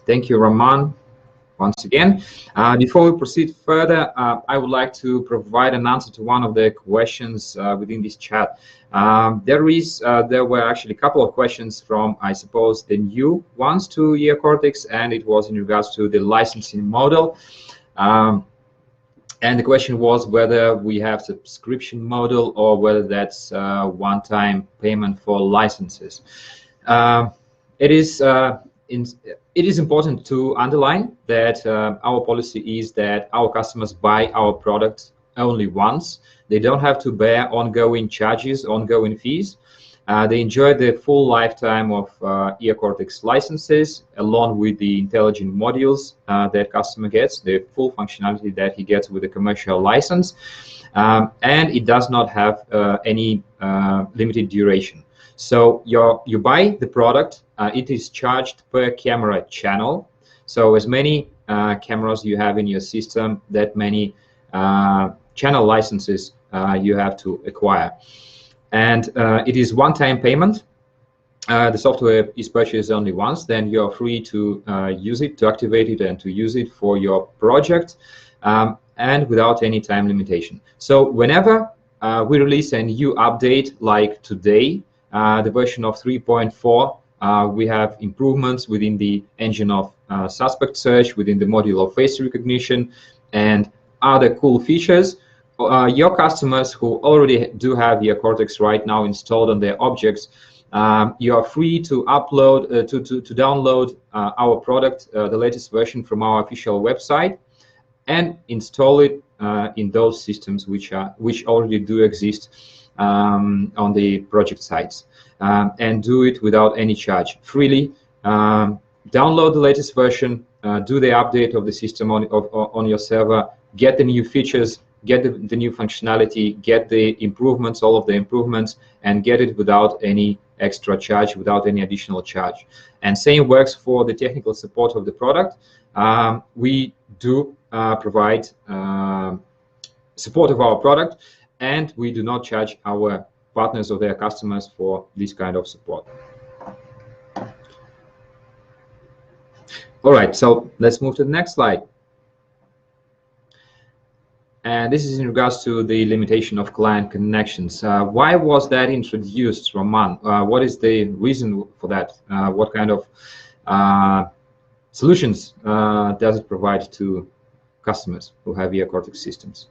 Thank you, Raman, once again. Before we proceed further, I would like to provide an answer to one of the questions within this chat. There were actually a couple of questions from, I suppose, the new ones to Eocortex, and it was in regards to the licensing model. And the question was whether we have subscription model or whether that's one-time payment for licenses. It is important to underline that our policy is that our customers buy our product only once. They don't have to bear ongoing charges, ongoing fees. They enjoy the full lifetime of Eocortex licenses, along with the intelligent modules that customer gets, the full functionality that he gets with a commercial license. And it does not have any limited duration. So you buy the product, it is charged per camera channel. So as many cameras you have in your system, that many channel licenses you have to acquire. And it is one-time payment. The software is purchased only once, then you're free to use it, to activate it, and to use it for your project, and without any time limitation. So whenever we release a new update, like today, the version of 3.4, we have improvements within the engine of suspect search, within the module of face recognition, and other cool features. Your customers who already do have Eocortex right now installed on their objects, you are free to upload, to download our product, the latest version from our official website, and install it in those systems which already do exist on the project sites, and do it without any charge, freely. Download the latest version, do the update of the system on your server, get the new features, get the new functionality, get the improvements, all of the improvements, and get it without any extra charge, without any additional charge. And same works for the technical support of the product. We do provide support of our product, and we do not charge our partners or their customers for this kind of support. All right, so let's move to the next slide. And this is in regards to the limitation of client connections. Why was that introduced, Roman? What is the reason for that? What kind of solutions does it provide to customers who have Eocortex systems?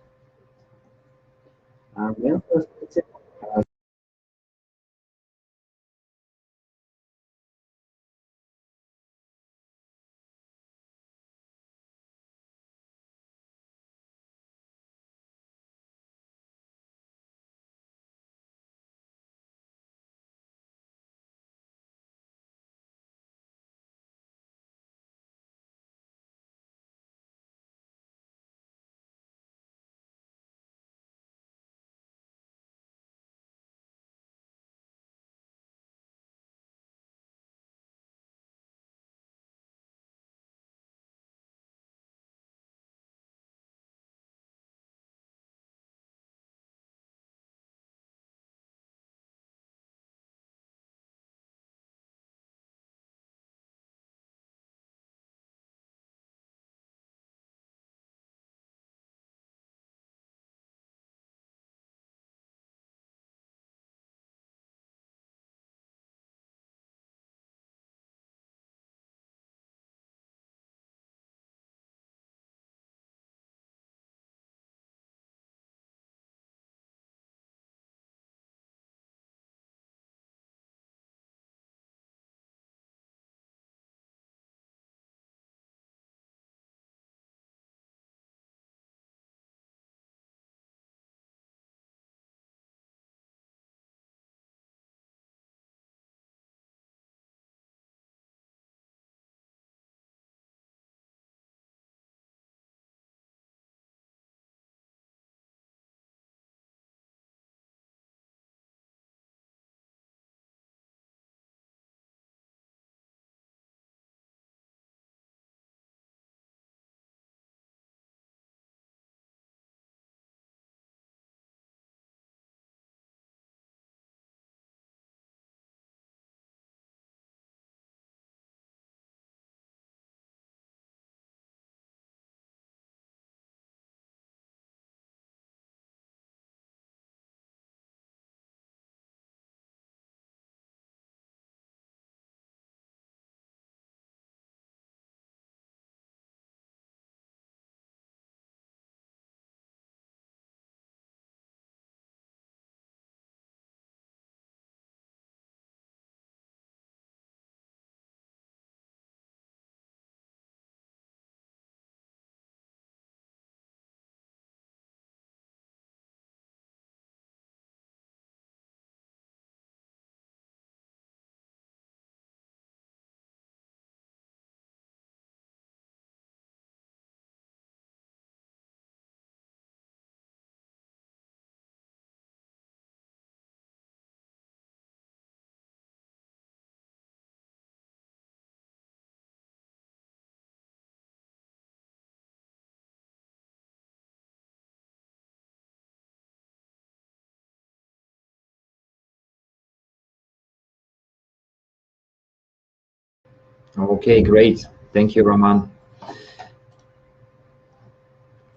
Okay, great. Thank you, Roman.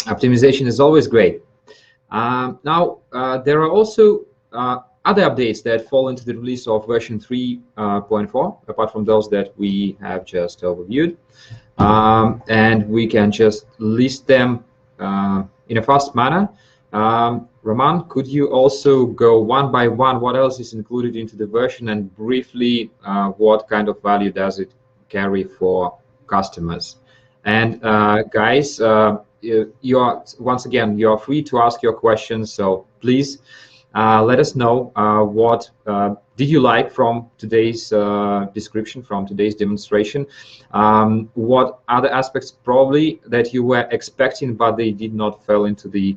Optimization is always great. Now, there are also other updates that fall into the release of version 3.4, apart from those that we have just overviewed. And we can just list them in a fast manner. Roman, could you also go one by one what else is included into the version, and briefly what kind of value does it carry for customers? And guys, you are once again, you are free to ask your questions, so please let us know what did you like from today's description, from today's demonstration. What other aspects probably that you were expecting but they did not fall into the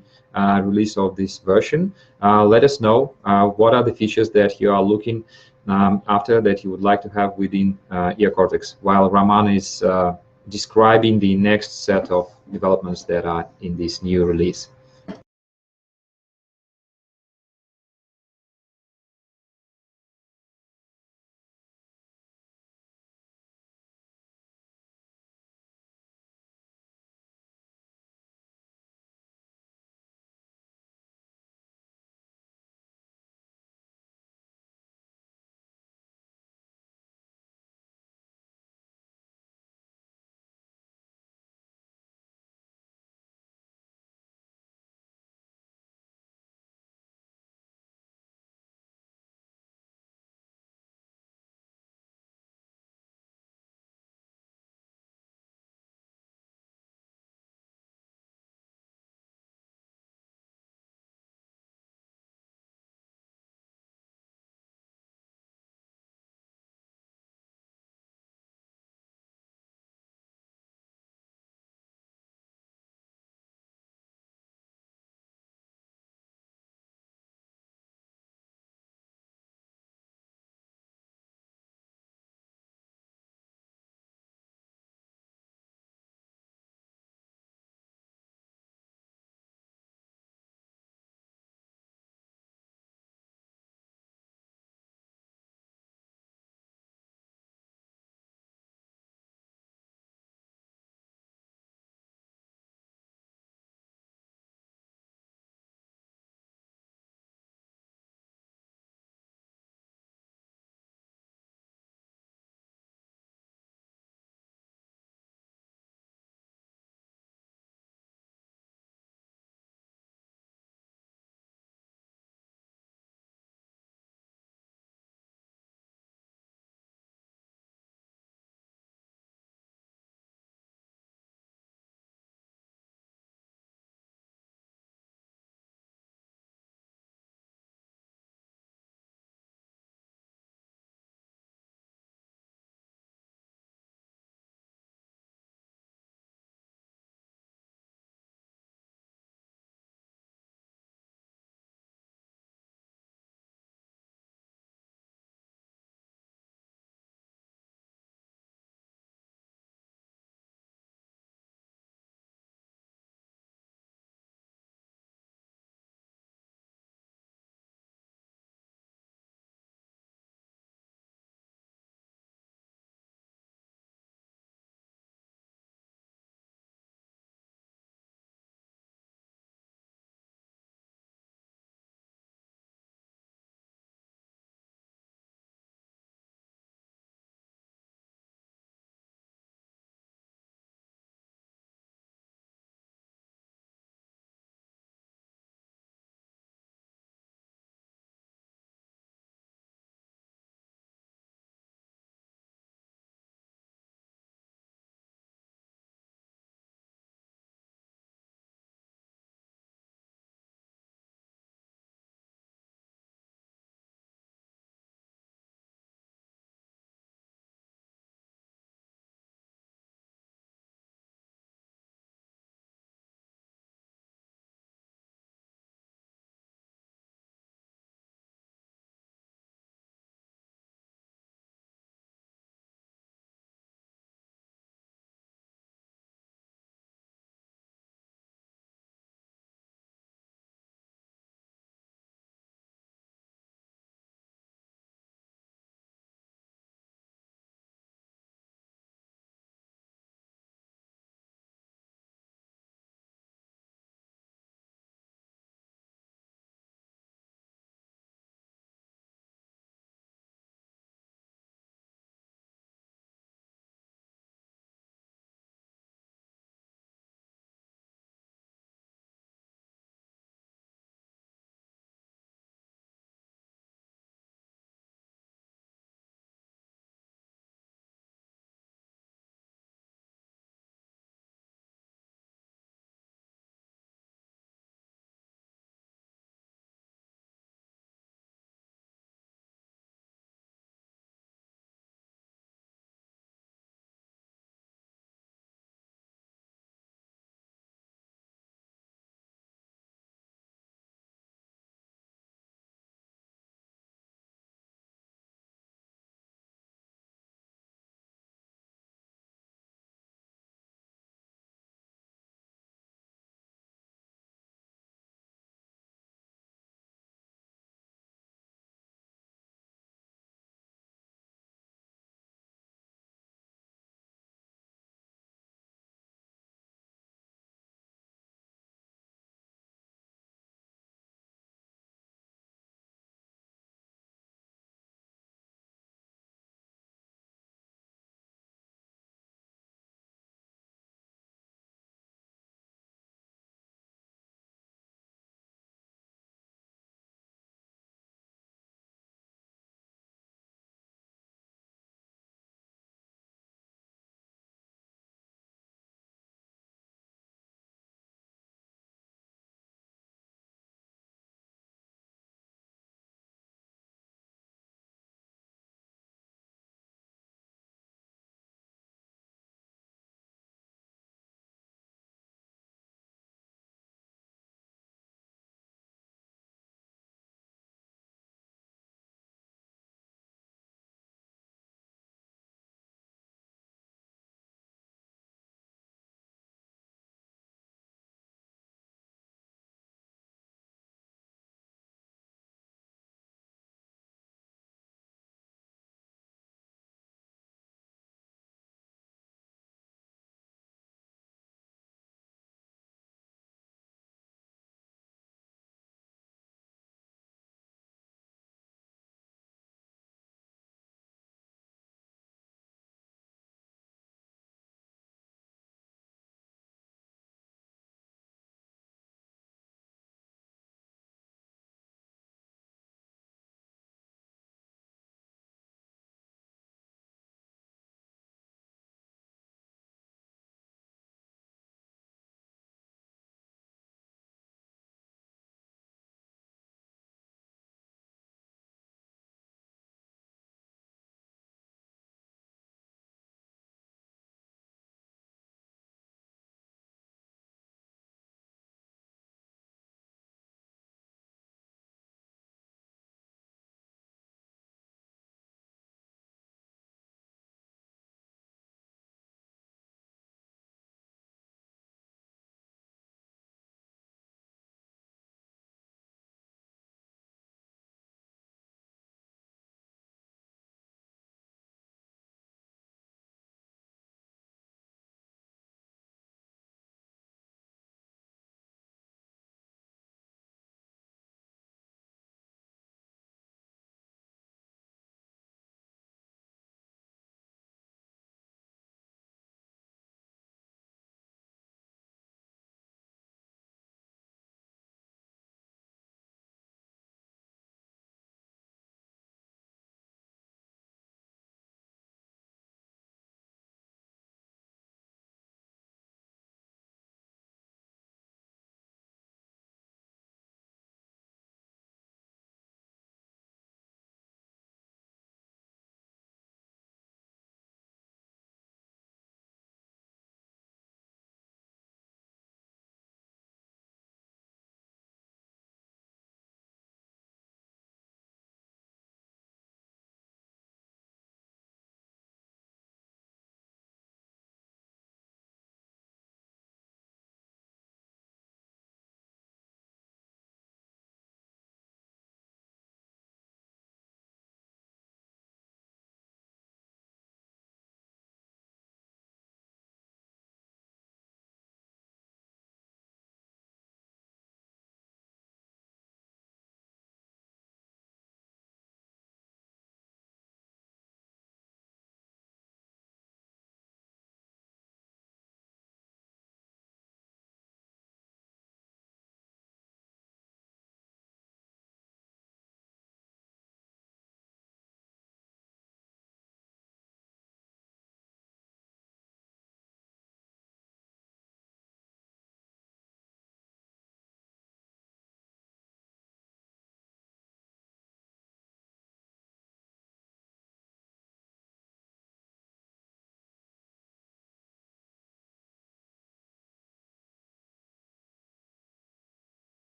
release of this version. Let us know what are the features that you are looking after, that you would like to have within Eocortex, while Raman is describing the next set of developments that are in this new release.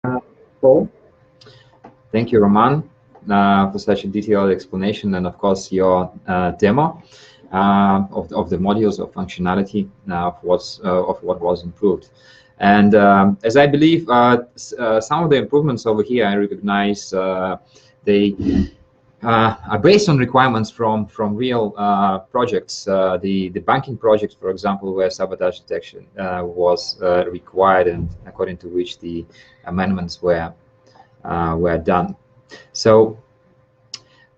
Paul. Thank you, Roman, for such a detailed explanation, and of course your demo of the modules of functionality of what was improved. And as I believe, some of the improvements over here, I recognize they are based on requirements from real projects. The banking project, for example, where sabotage detection was required, and according to which the amendments were done. So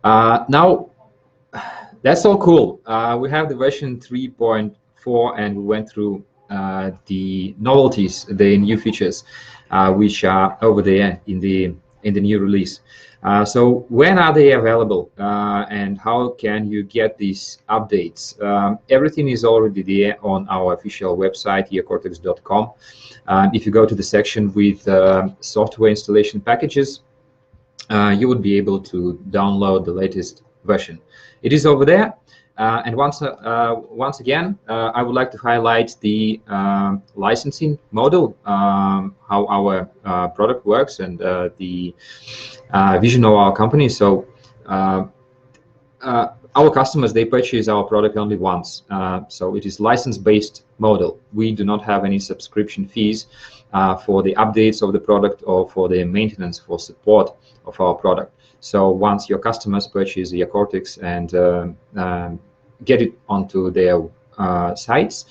now that's all cool. We have the version 3.4, and we went through the novelties, the new features, which are over there in the new release. So when are they available, and how can you get these updates? Everything is already there on our official website, eocortex.com. If you go to the section with software installation packages, you would be able to download the latest version. It is over there. And once again, I would like to highlight the licensing model, how our product works, and the vision of our company. So our customers, they purchase our product only once. So it is license-based model. We do not have any subscription fees for the updates of the product or for the maintenance, for support of our product. So once your customers purchase the Eocortex and get it onto their sites,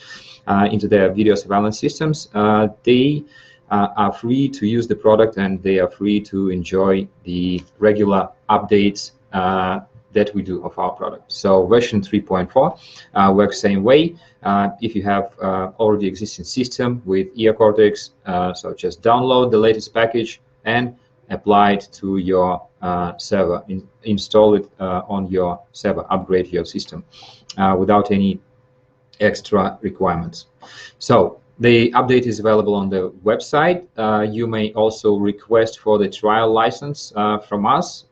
into their video surveillance systems, they are free to use the product, and they are free to enjoy the regular updates that we do of our product. So version 3.4 works same way. If you have already existing system with Eocortex, so just download the latest package and apply it to your server, install it on your server, upgrade your system without any extra requirements. So the update is available on the website. You may also request for the trial license from us.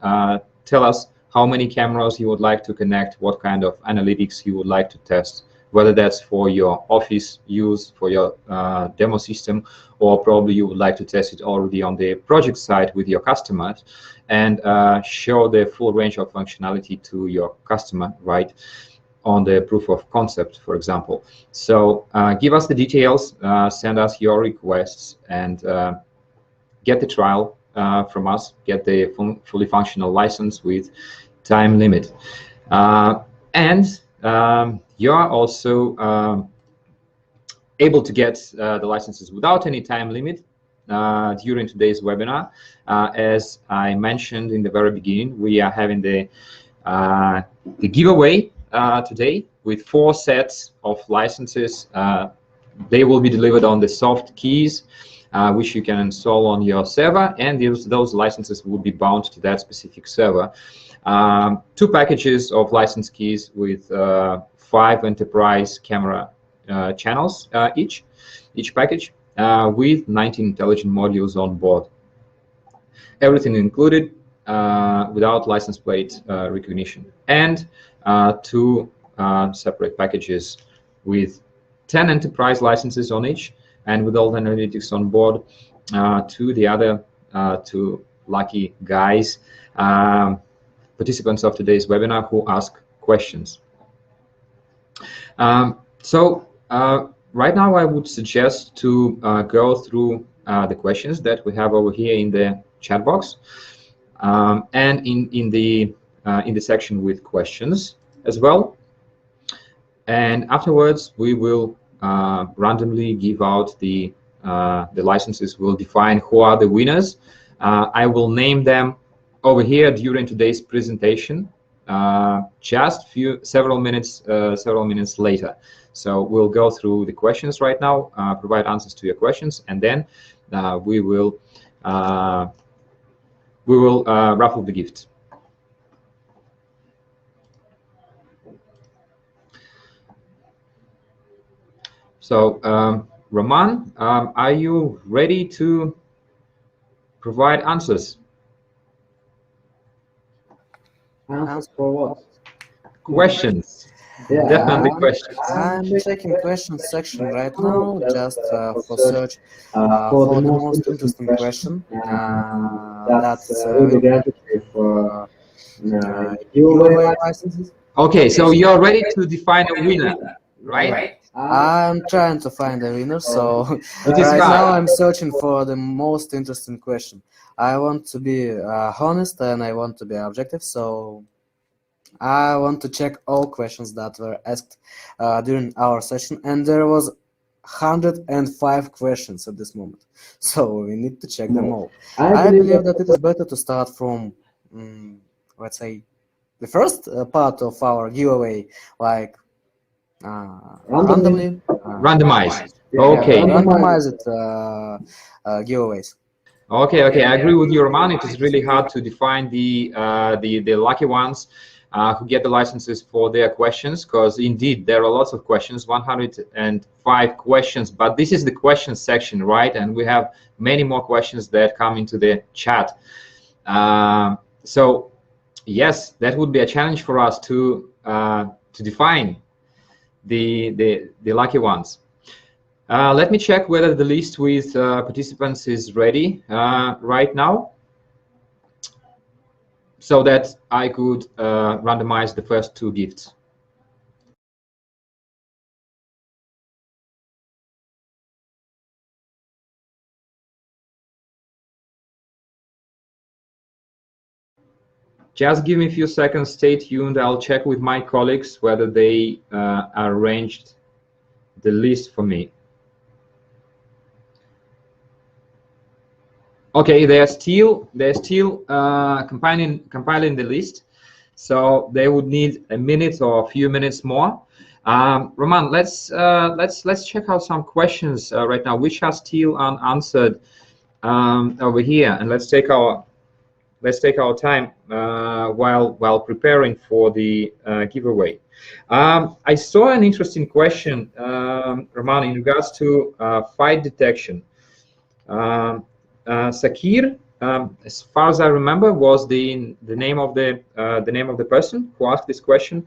Tell us how many cameras you would like to connect, what kind of analytics you would like to test, whether that's for your office use, for your demo system, or probably you would like to test it already on the project side with your customers, and show the full range of functionality to your customer, right, on the proof of concept, for example. So give us the details, send us your requests, and get the trial from us, get the fully functional license with time limit. And you are also able to get the licenses without any time limit during today's webinar. As I mentioned in the very beginning, we are having the giveaway today with 4 sets of licenses. They will be delivered on the soft keys, which you can install on your server, and those licenses will be bound to that specific server. 2 packages of license keys with 5 enterprise camera channels each package, with 19 intelligent modules on board. Everything included, without license plate recognition, and 2 separate packages with 10 enterprise licenses on each, and with all the analytics on board, to the other 2 lucky guys, participants of today's webinar, who ask questions. So right now I would suggest to go through the questions that we have over here in the chat box, and in the section with questions as well. And afterwards we will randomly give out the licenses. We'll define who are the winners. I will name them over here during today's presentation, just several minutes later. So we'll go through the questions right now, provide answers to your questions, and then we will raffle the gifts. So Roman, are you ready to provide answers? Answers for what? Questions. Definitely questions. I'm checking questions section right now just for search for the most interesting question. That's related with giveaway licenses. Okay, so you're ready to define a winner, right? Yeah, I'm trying to find a winner, so It is right now hard. I'm searching for the most interesting question. I want to be honest and I want to be objective, so I want to check all questions that were asked during our session, and there was 105 questions at this moment, so we need to check them all. I believe that it is better to start from, let's say, the first part of our giveaway, like randomly, Randomize. yeah, Okay. randomized giveaways. Okay, I agree with you, Roman. It is really hard to define the lucky ones who get the licenses for their questions, because indeed there are lots of questions, 105 questions, but this is the question section, right? And we have many more questions that come into the chat. So yes, that would be a challenge for us to define the lucky ones. Let me check whether the list with participants is ready right now, so that I could randomize the first two gifts. Just give me a few seconds, stay tuned. I'll check with my colleagues whether they arranged the list for me. Okay, they're still compiling the list, so they would need a minute or a few minutes more. Roman, let's check out some questions right now, which are still unanswered over here, and let's take our time while preparing for the giveaway. I saw an interesting question, Roman, in regards to fight detection. Sakir, as far as I remember, was the name of the person who asked this question.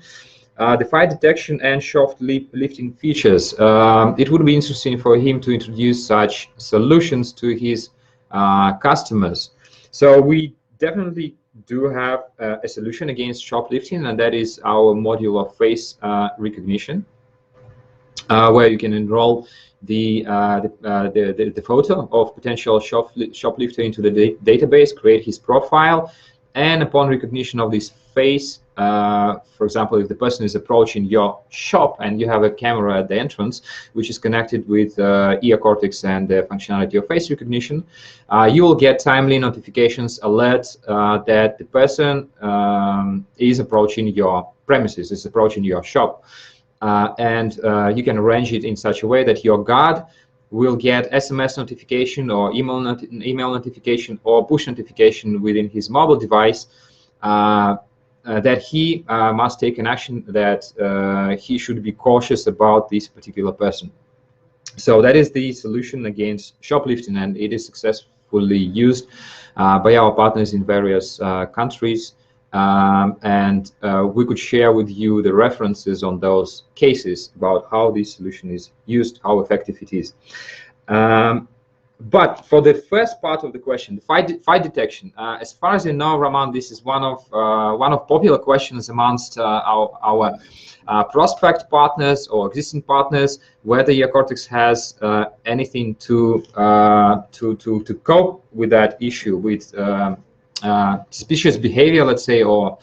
The fight detection and shaft lifting features. It would be interesting for him to introduce such solutions to his customers. So we definitely do have a solution against shoplifting, and that is our modular face recognition, where you can enroll the photo of potential shoplifter into the database, create his profile, and upon recognition of this face, for example, if the person is approaching your shop and you have a camera at the entrance, which is connected with Eocortex and the functionality of face recognition, you will get timely notifications, alerts that the person is approaching your premises, is approaching your shop. And you can arrange it in such a way that your guard will get SMS notification or email notification or push notification within his mobile device that he must take an action, that he should be cautious about this particular person. So that is the solution against shoplifting, and it is successfully used by our partners in various countries. And we could share with you the references on those cases about how this solution is used, how effective it is. But for the first part of the question, fight detection, as far as you know, Raman, this is one of popular questions amongst our prospect partners or existing partners, whether Eocortex has anything to cope with that issue, with suspicious behavior, let's say, or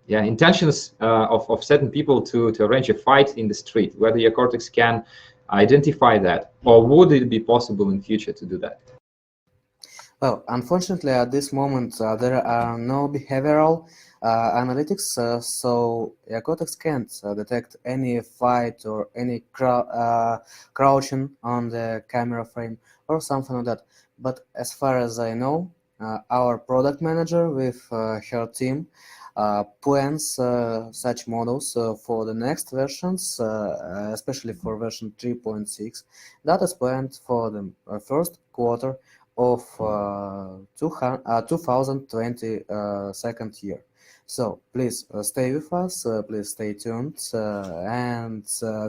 intentions of certain people to arrange a fight in the street, whether Eocortex can identify that, or would it be possible in future to do that? Well, unfortunately, at this moment, there are no behavioral analytics, so Eocortex can't detect any fight or any crouching on the camera frame or something like that. But as far as I know, our product manager with her team plans such models for the next versions, especially for version 3.6. That is planned for the first quarter of 2022 year. So please stay with us, please stay tuned, and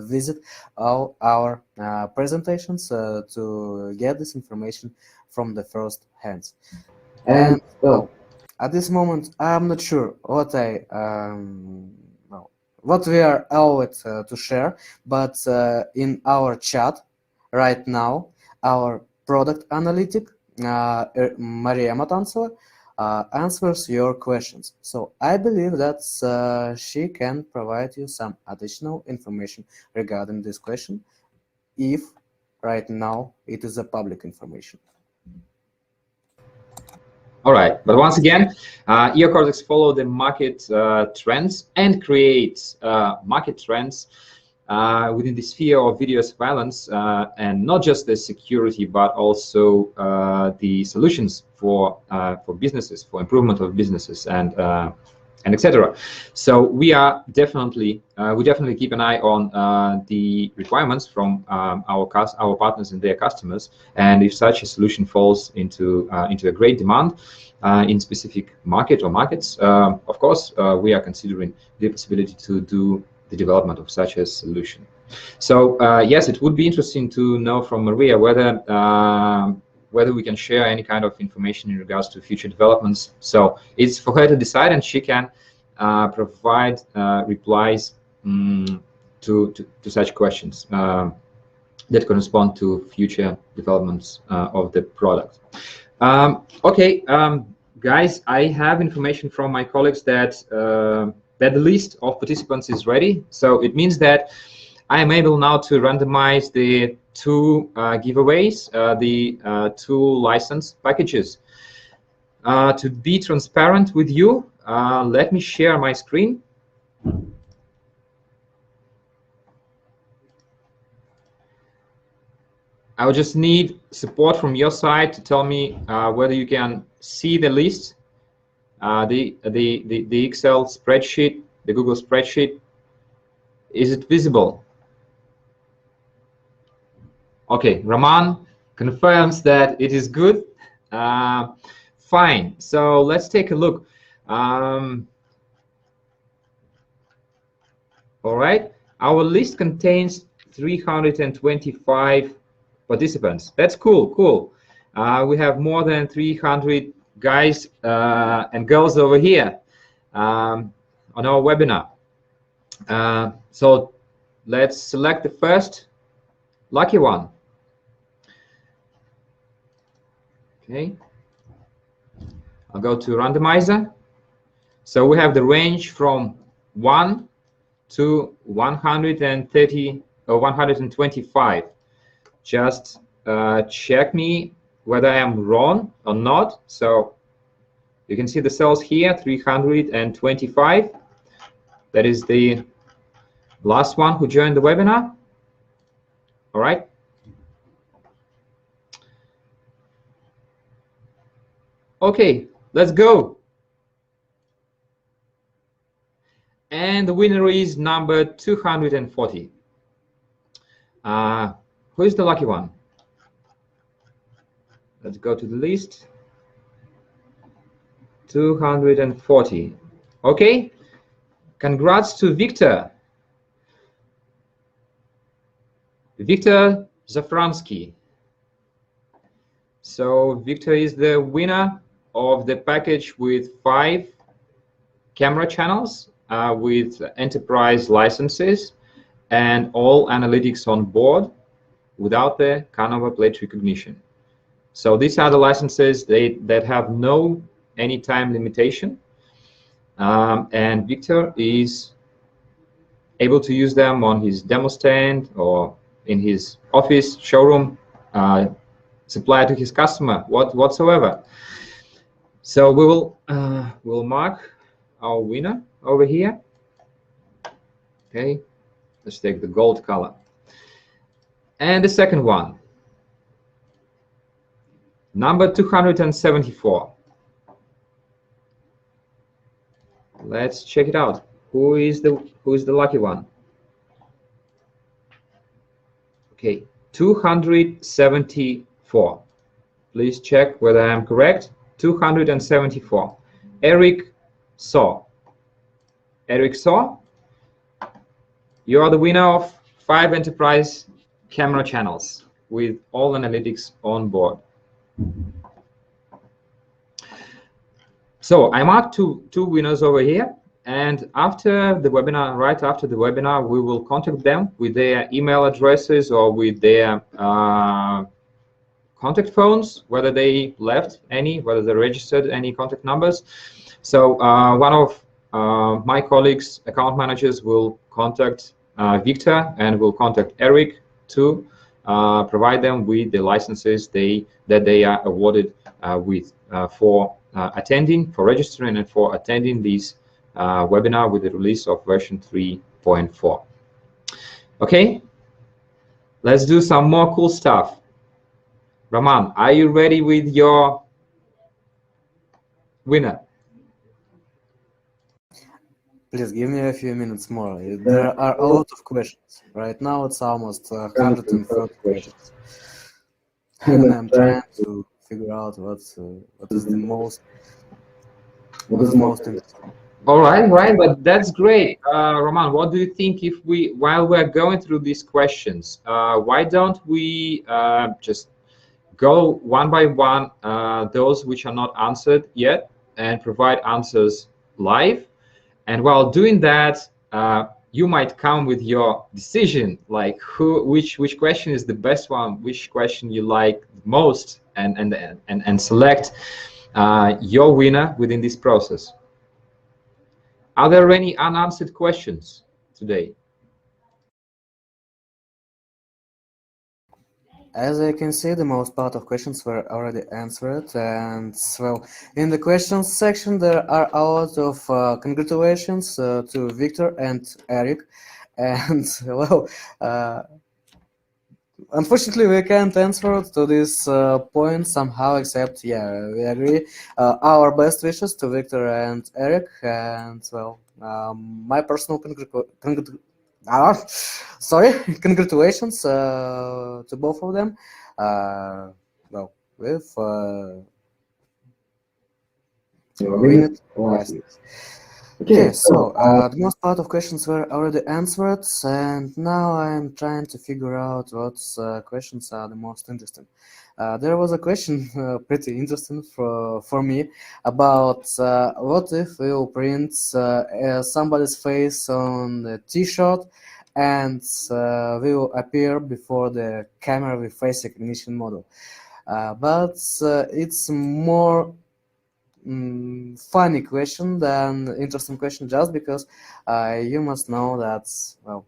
visit all our presentations to get this information from the first hands. And well, at this moment, I'm not sure what what we are allowed to share, but in our chat right now, our product analytic, Maria Matantsova, answers your questions. So I believe that she can provide you some additional information regarding this question, if right now it is a public information. All right, but once again, Eocortex follow the market trends and creates market trends within the sphere of video surveillance, and not just the security, but also the solutions for businesses, for improvement of businesses, and etc. So we are definitely keep an eye on the requirements from our partners and their customers, and if such a solution falls into a great demand in specific market or markets, of course we are considering the possibility to do the development of such a solution. So yes, it would be interesting to know from Maria whether we can share any kind of information in regards to future developments. So it's for her to decide, and she can provide replies to such questions that correspond to future developments of the product. Okay, guys, I have information from my colleagues that the list of participants is ready. So it means that I am able now to randomize the two giveaways, the two license packages. To be transparent with you, let me share my screen. I will just need support from your side to tell me whether you can see the list, the Excel spreadsheet, the Google spreadsheet. Is it visible? Okay, Raman confirms that it is good. Fine, so let's take a look. All right, our list contains 325 participants. That's cool. We have more than 300 guys and girls over here on our webinar. So let's select the first lucky one. Okay, I'll go to Randomizer. So we have the range from 1 to 130 or 125. Just check me whether I am wrong or not. So you can see the cells here, 325. That is the last one who joined the webinar. All right. Okay, let's go. And the winner is number 240. Who is the lucky one? Let's go to the list. 240. Okay. Congrats to Victor. Victor Zafransky. So Victor is the winner of the package with 5 camera channels with enterprise licenses and all analytics on board without the Canova plate recognition. So these are the licenses that have no any time limitation, and Victor is able to use them on his demo stand or in his office, showroom, supply to his customer, whatsoever. So we will we'll mark our winner over here. Okay, let's take the gold color. And the second one, number 274. Let's check it out. Who is the lucky one? Okay, 274. Please check whether I am correct. 274. Eric Saw. Eric saw, you are the winner of 5 enterprise camera channels with all analytics on board. So I marked two winners over here, and after the webinar, right after the webinar, we will contact them with their email addresses or with their contact phones, whether they left any, whether they registered any contact numbers. So one of my colleagues, account managers, will contact Victor and will contact Eric to provide them with the licenses that they are awarded with for attending, for registering, and for attending this webinar with the release of version 3.4. Okay, let's do some more cool stuff. Roman, are you ready with your winner? Please give me a few minutes more. There are a lot of questions. Right now it's almost 130 questions. And I'm trying to figure out what is the most interesting. All right, but that's great. Roman, what do you think if we, while we're going through these questions, why don't we just go one by one, those which are not answered yet, and provide answers live? And while doing that, you might come with your decision, like which question is the best one, which question you like most, and select your winner within this process. Are there any unanswered questions today? As I can see, the most part of questions were already answered, and well, in the questions section there are a lot of congratulations to Victor and Eric, and well, unfortunately we can't answer to this point somehow, except yeah, we agree. Our best wishes to Victor and Eric, and well, my personal congratulations to both of them. Well, with winning license. Okay, so the most part of questions were already answered, and now I'm trying to figure out what questions are the most interesting. There was a question pretty interesting for me about what if we will print somebody's face on a t-shirt and will appear before the camera with face recognition model. But it's more funny question than interesting question, just because you must know that, well,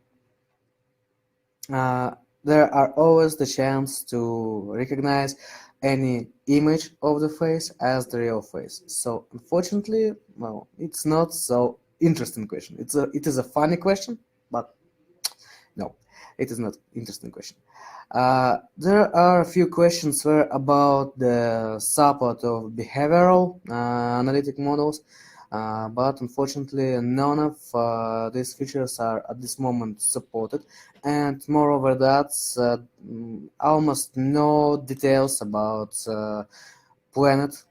there are always the chance to recognize any image of the face as the real face. So unfortunately, well, it's not so interesting question. It is a funny question, but no, it is not interesting question. There are a few questions were about the support of behavioral analytic models, but unfortunately none of these features are at this moment supported, and moreover that almost no details about planet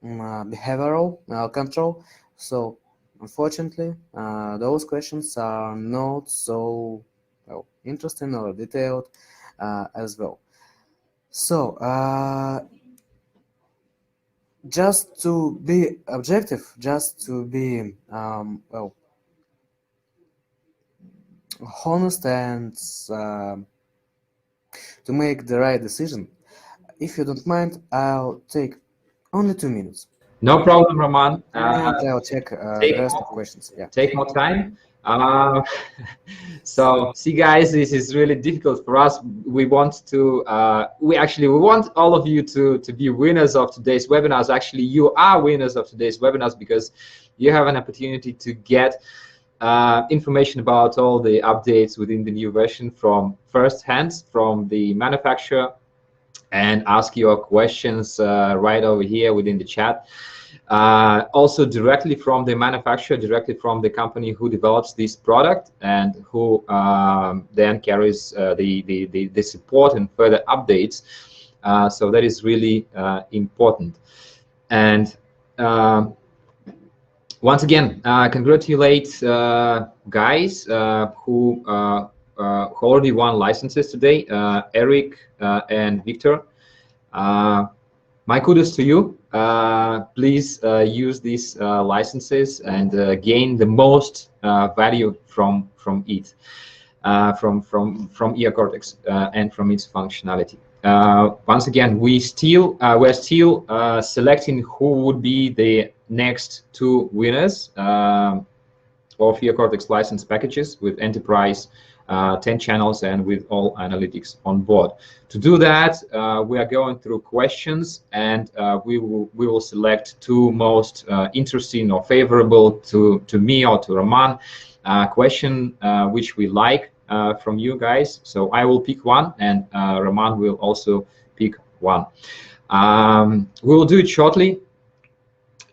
behavioral control. So unfortunately those questions are not so well interesting or detailed as well. So just to be objective, just to be well, honest, and to make the right decision, if you don't mind, I'll take only 2 minutes. No problem, Roman. And I'll check the rest of questions. Yeah. Take more time. So see, guys, this is really difficult for us. We want to, we want all of you to be winners of today's webinars. Actually, you are winners of today's webinars because you have an opportunity to get information about all the updates within the new version from first hand, from the manufacturer, and ask your questions right over here within the chat. Also directly from the manufacturer, directly from the company who develops this product and who then carries the support and further updates. So that is really important. And once again, congratulate guys who already won licenses today, Eric and Victor. My kudos to you. Please use these licenses and gain the most value from it, from Eocortex and from its functionality. Once again, we're still selecting who would be the next two winners of Eocortex license packages with enterprise, 10 channels, and with all analytics on board. To do that, we are going through questions, and we will select two most interesting or favorable to me or to Roman question which we like from you guys. So I will pick one, and Roman will also pick one. We will do it shortly.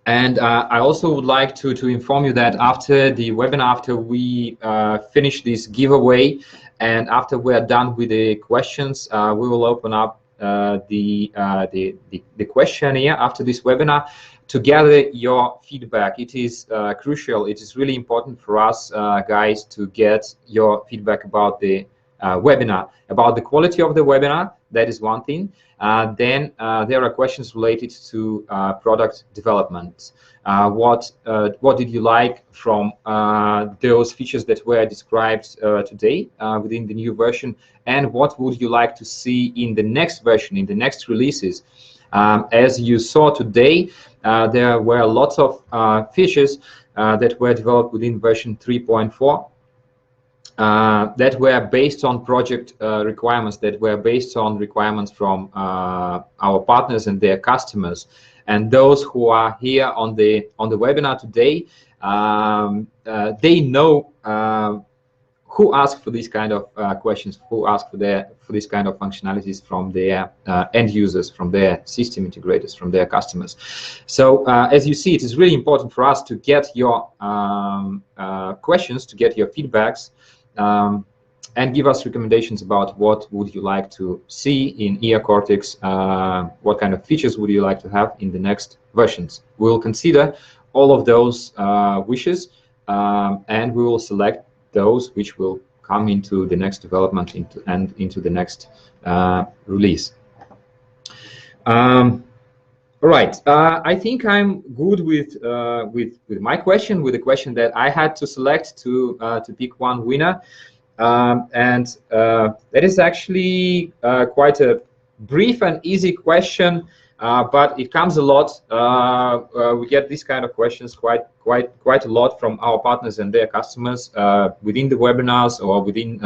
And I also would like to inform you that after the webinar, after we finish this giveaway, and after we are done with the questions, we will open up the questionnaire after this webinar to gather your feedback. It is crucial. It is really important for us, guys, to get your feedback about the webinar, about the quality of the webinar. That is one thing. Then there are questions related to product development. What did you like from those features that were described today within the new version, and what would you like to see in the next version, in the next releases? As you saw today, there were lots of features that were developed within version 3.4. That were based on project requirements, that were based on requirements from our partners and their customers. And those who are here on the webinar today, they know who asked for these kind of questions, who asked for this kind of functionalities from their end users, from their system integrators, from their customers. So as you see, it is really important for us to get your questions, to get your feedbacks, and give us recommendations about what would you like to see in Eocortex, what kind of features would you like to have in the next versions. We'll consider all of those wishes, and we will select those which will come into the next development and into the next release. All right, I think I'm good with my question, with the question that I had to select to pick one winner, and that is actually quite a brief and easy question, but it comes a lot. We get these kind of questions quite a lot from our partners and their customers within the webinars or within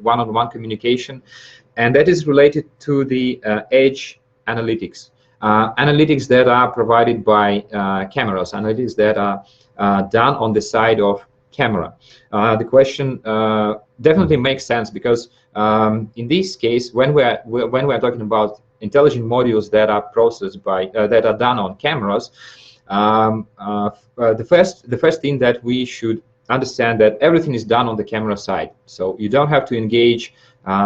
one-on-one communication, and that is related to the edge analytics. Analytics that are provided by cameras, analytics that are done on the side of camera. The question definitely makes sense because in this case, when we're talking about intelligent modules that are processed by that are done on cameras, the first thing that we should understand that everything is done on the camera side. So you don't have to engage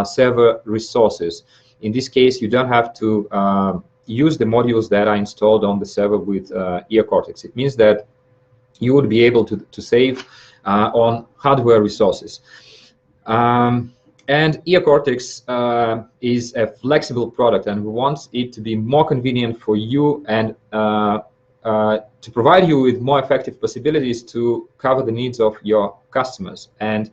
server resources. In this case, you don't have to use the modules that are installed on the server with Eocortex. It means that you would be able to save on hardware resources. And Eocortex is a flexible product, and we want it to be more convenient for you and to provide you with more effective possibilities to cover the needs of your customers. And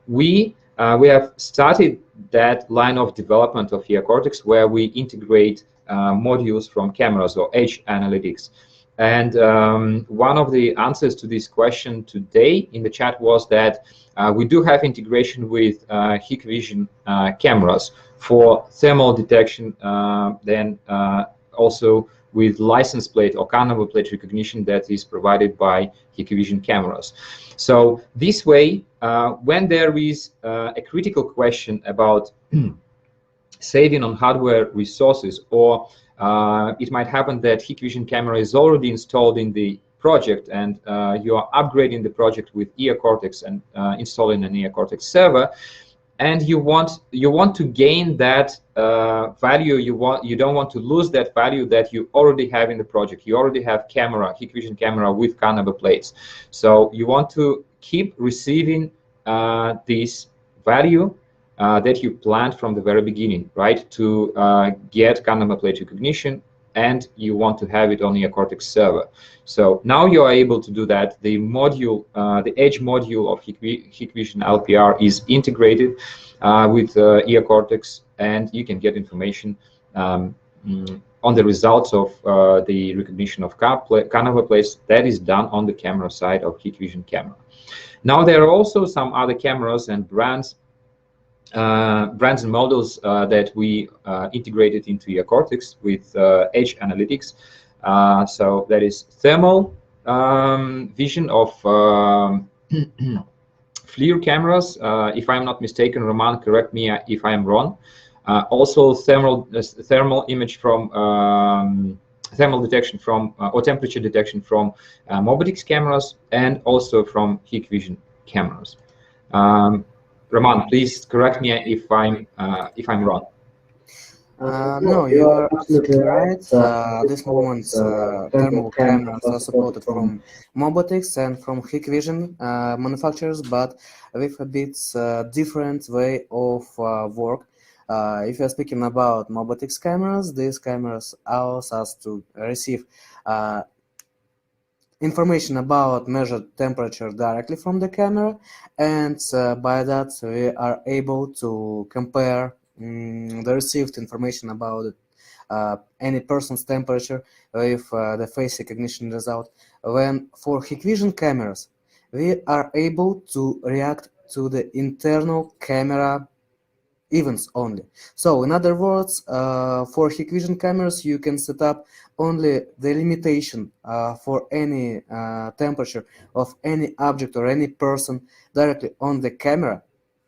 we have started that line of development of Eocortex where we integrate modules from cameras or edge analytics. And one of the answers to this question today in the chat was that we do have integration with Hikvision cameras for thermal detection, then also with license plate or car number plate recognition that is provided by Hikvision cameras. So this way, when there is a critical question about saving on hardware resources, or it might happen that Hikvision camera is already installed in the project and you are upgrading the project with Eocortex and installing an Eocortex server, and you want to gain that value. You don't want to lose that value that you already have in the project. You already have Hikvision camera with canopy plates, so you want to keep receiving this value that you planned from the very beginning, right? To get canopy plate recognition, and you want to have it on your Eocortex server. So now you are able to do that. The module, the edge module of Hikvision LPR is integrated with Eocortex, and you can get information on the results of the recognition of canopy plates that is done on the camera side of Hikvision camera. Now there are also some other cameras and brands and models that we integrated into Eocortex with edge analytics. So that is thermal vision of FLIR cameras. If I'm not mistaken, Roman, correct me if I am wrong. Also thermal image from thermal detection from or temperature detection from Modular cameras, and also from Hikvision cameras. Roman, please correct me if I'm wrong. No, you are absolutely right. This moment, thermal cameras are supported from Modular and from Hikvision manufacturers, but with a bit different way of work. If you're speaking about Modular cameras, these cameras allow us to receive information about measured temperature directly from the camera, and by that we are able to compare the received information about any person's temperature with the face recognition result. When for Hikvision cameras, we are able to react to the internal camera events only. So in other words, for Hikvision cameras, you can set up only the limitation for any temperature of any object or any person directly on the camera,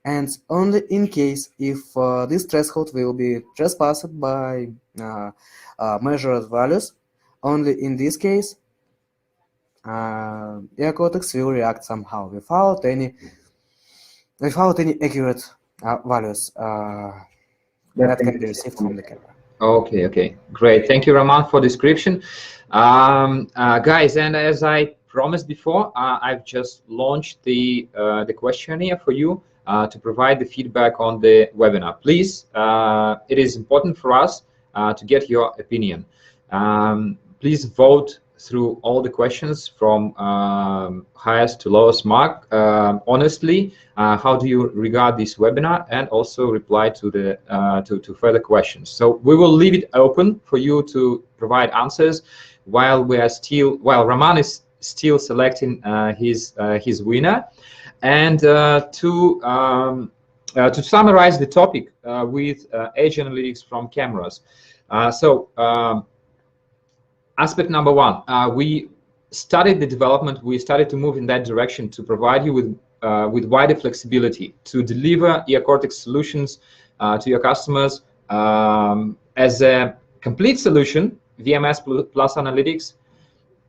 and only in case if this threshold will be trespassed by measured values, only in this case Eocortex will react somehow without any accurate values that can be received from the camera. Okay, great. Thank you, Roman, for description. Guys, and as I promised before, I've just launched the questionnaire for you to provide the feedback on the webinar. Please, it is important for us to get your opinion. Please vote through all the questions from highest to lowest mark. Honestly, how do you regard this webinar, and also reply to the to further questions. So we will leave it open for you to provide answers while Roman is still selecting his winner. And to summarize the topic with edge analytics from cameras. Aspect number one, we started the development. We started to move in that direction to provide you with wider flexibility to deliver Eocortex solutions to your customers as a complete solution, VMS plus analytics,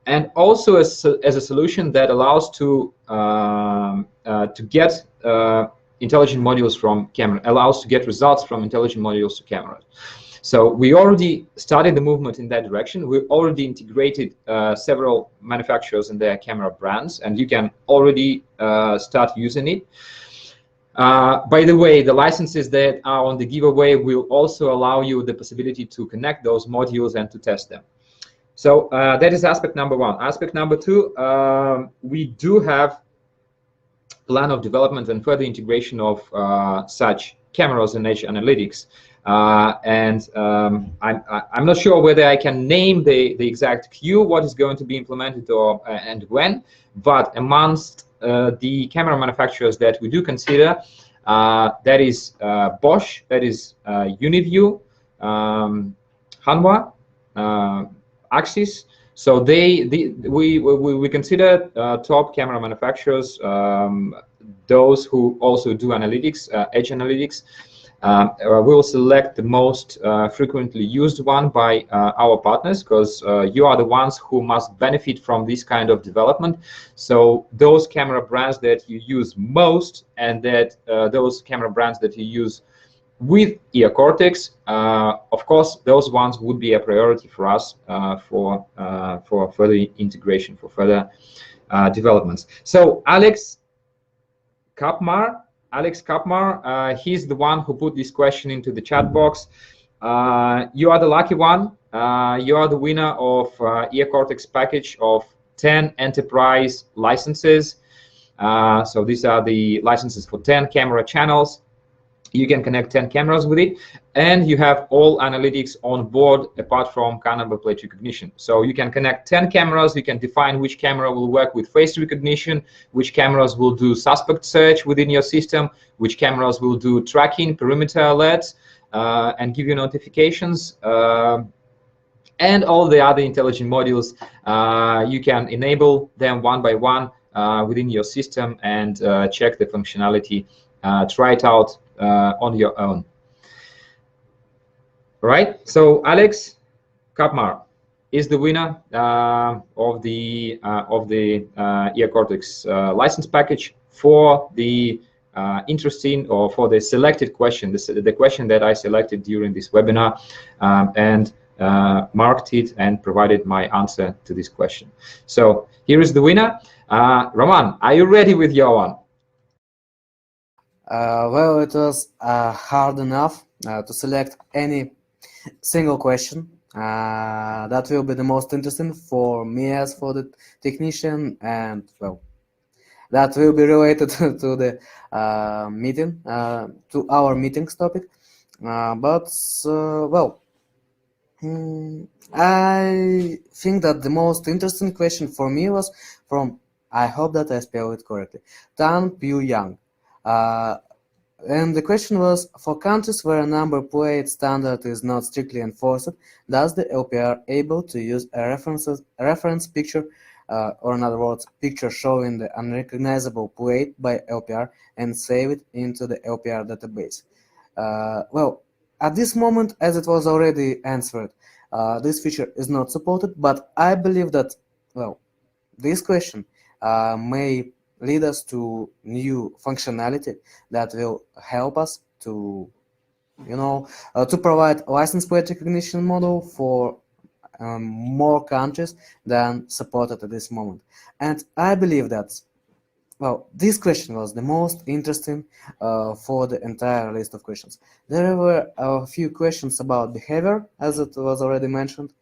and also as a solution that allows to get intelligent modules from camera, allows to get results from intelligent modules to cameras. So we already started the movement in that direction. We already integrated several manufacturers and their camera brands, and you can already start using it. By the way, the licenses that are on the giveaway will also allow you the possibility to connect those modules and to test them. So that is aspect number one. Aspect number two, we do have plan of development and further integration of such cameras and edge analytics. I'm not sure whether I can name the exact queue, what is going to be implemented or and when, but amongst the camera manufacturers that we do consider, that is Bosch, that is Uniview, Hanwha, Axis. So we consider top camera manufacturers, those who also do analytics, edge analytics. we'll select the most frequently used one by our partners, because you are the ones who must benefit from this kind of development. So those camera brands that you use most, and that those camera brands that you use with Eocortex, of course, those ones would be a priority for us for further integration, for further developments. So Alex Kapmar, he's the one who put this question into the chat box. You are the lucky one. You are the winner of Eocortex package of 10 enterprise licenses. So these are the licenses for 10 camera channels. You can connect 10 cameras with it, and you have all analytics on board apart from car number plate recognition. So you can connect 10 cameras, you can define which camera will work with face recognition, which cameras will do suspect search within your system, which cameras will do tracking, perimeter alerts, and give you notifications, and all the other intelligent modules. You can enable them one by one within your system and check the functionality, try it out on your own. Right, so Alex Kapmar is the winner of the Eocortex license package for the interesting, or for the selected question, the question that I selected during this webinar, and marked it and provided my answer to this question. So here is the winner. Roman, are you ready with your one? Well, it was hard enough to select any single question that will be the most interesting for me as for the technician, and well, that will be related to the meeting, to our meeting's topic. But well, I think that the most interesting question for me was from, I hope that I spell it correctly, Tan Pyu Yang. And the question was, for countries where a number plate standard is not strictly enforced, does the LPR able to use a reference picture, or in other words, picture showing the unrecognizable plate by LPR, and save it into the LPR database? Well, at this moment, as it was already answered, this feature is not supported, but I believe that, well, this question may lead us to new functionality that will help us to, to provide license plate recognition model for more countries than supported at this moment. And I believe that, well, this question was the most interesting for the entire list of questions. There were a few questions about behavior, as it was already mentioned.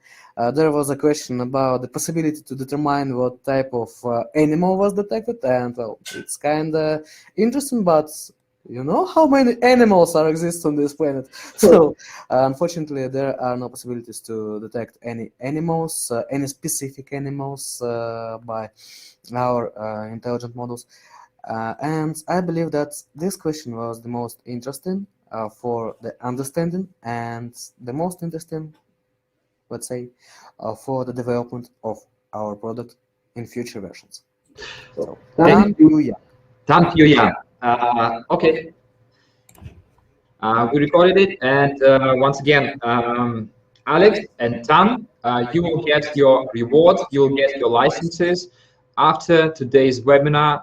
There was a question about the possibility to determine what type of animal was detected, and well, it's kind of interesting, but you know how many animals are exist on this planet. So unfortunately, there are no possibilities to detect any animals, any specific animals by our intelligent models. And I believe that this question was the most interesting for the understanding, and the most interesting, let's say, for the development of our product in future versions. So, Thank you. Tan Pyu Yang. Okay. We recorded it, and once again, Alex and Tan, you will get your rewards, you will get your licenses after today's webinar.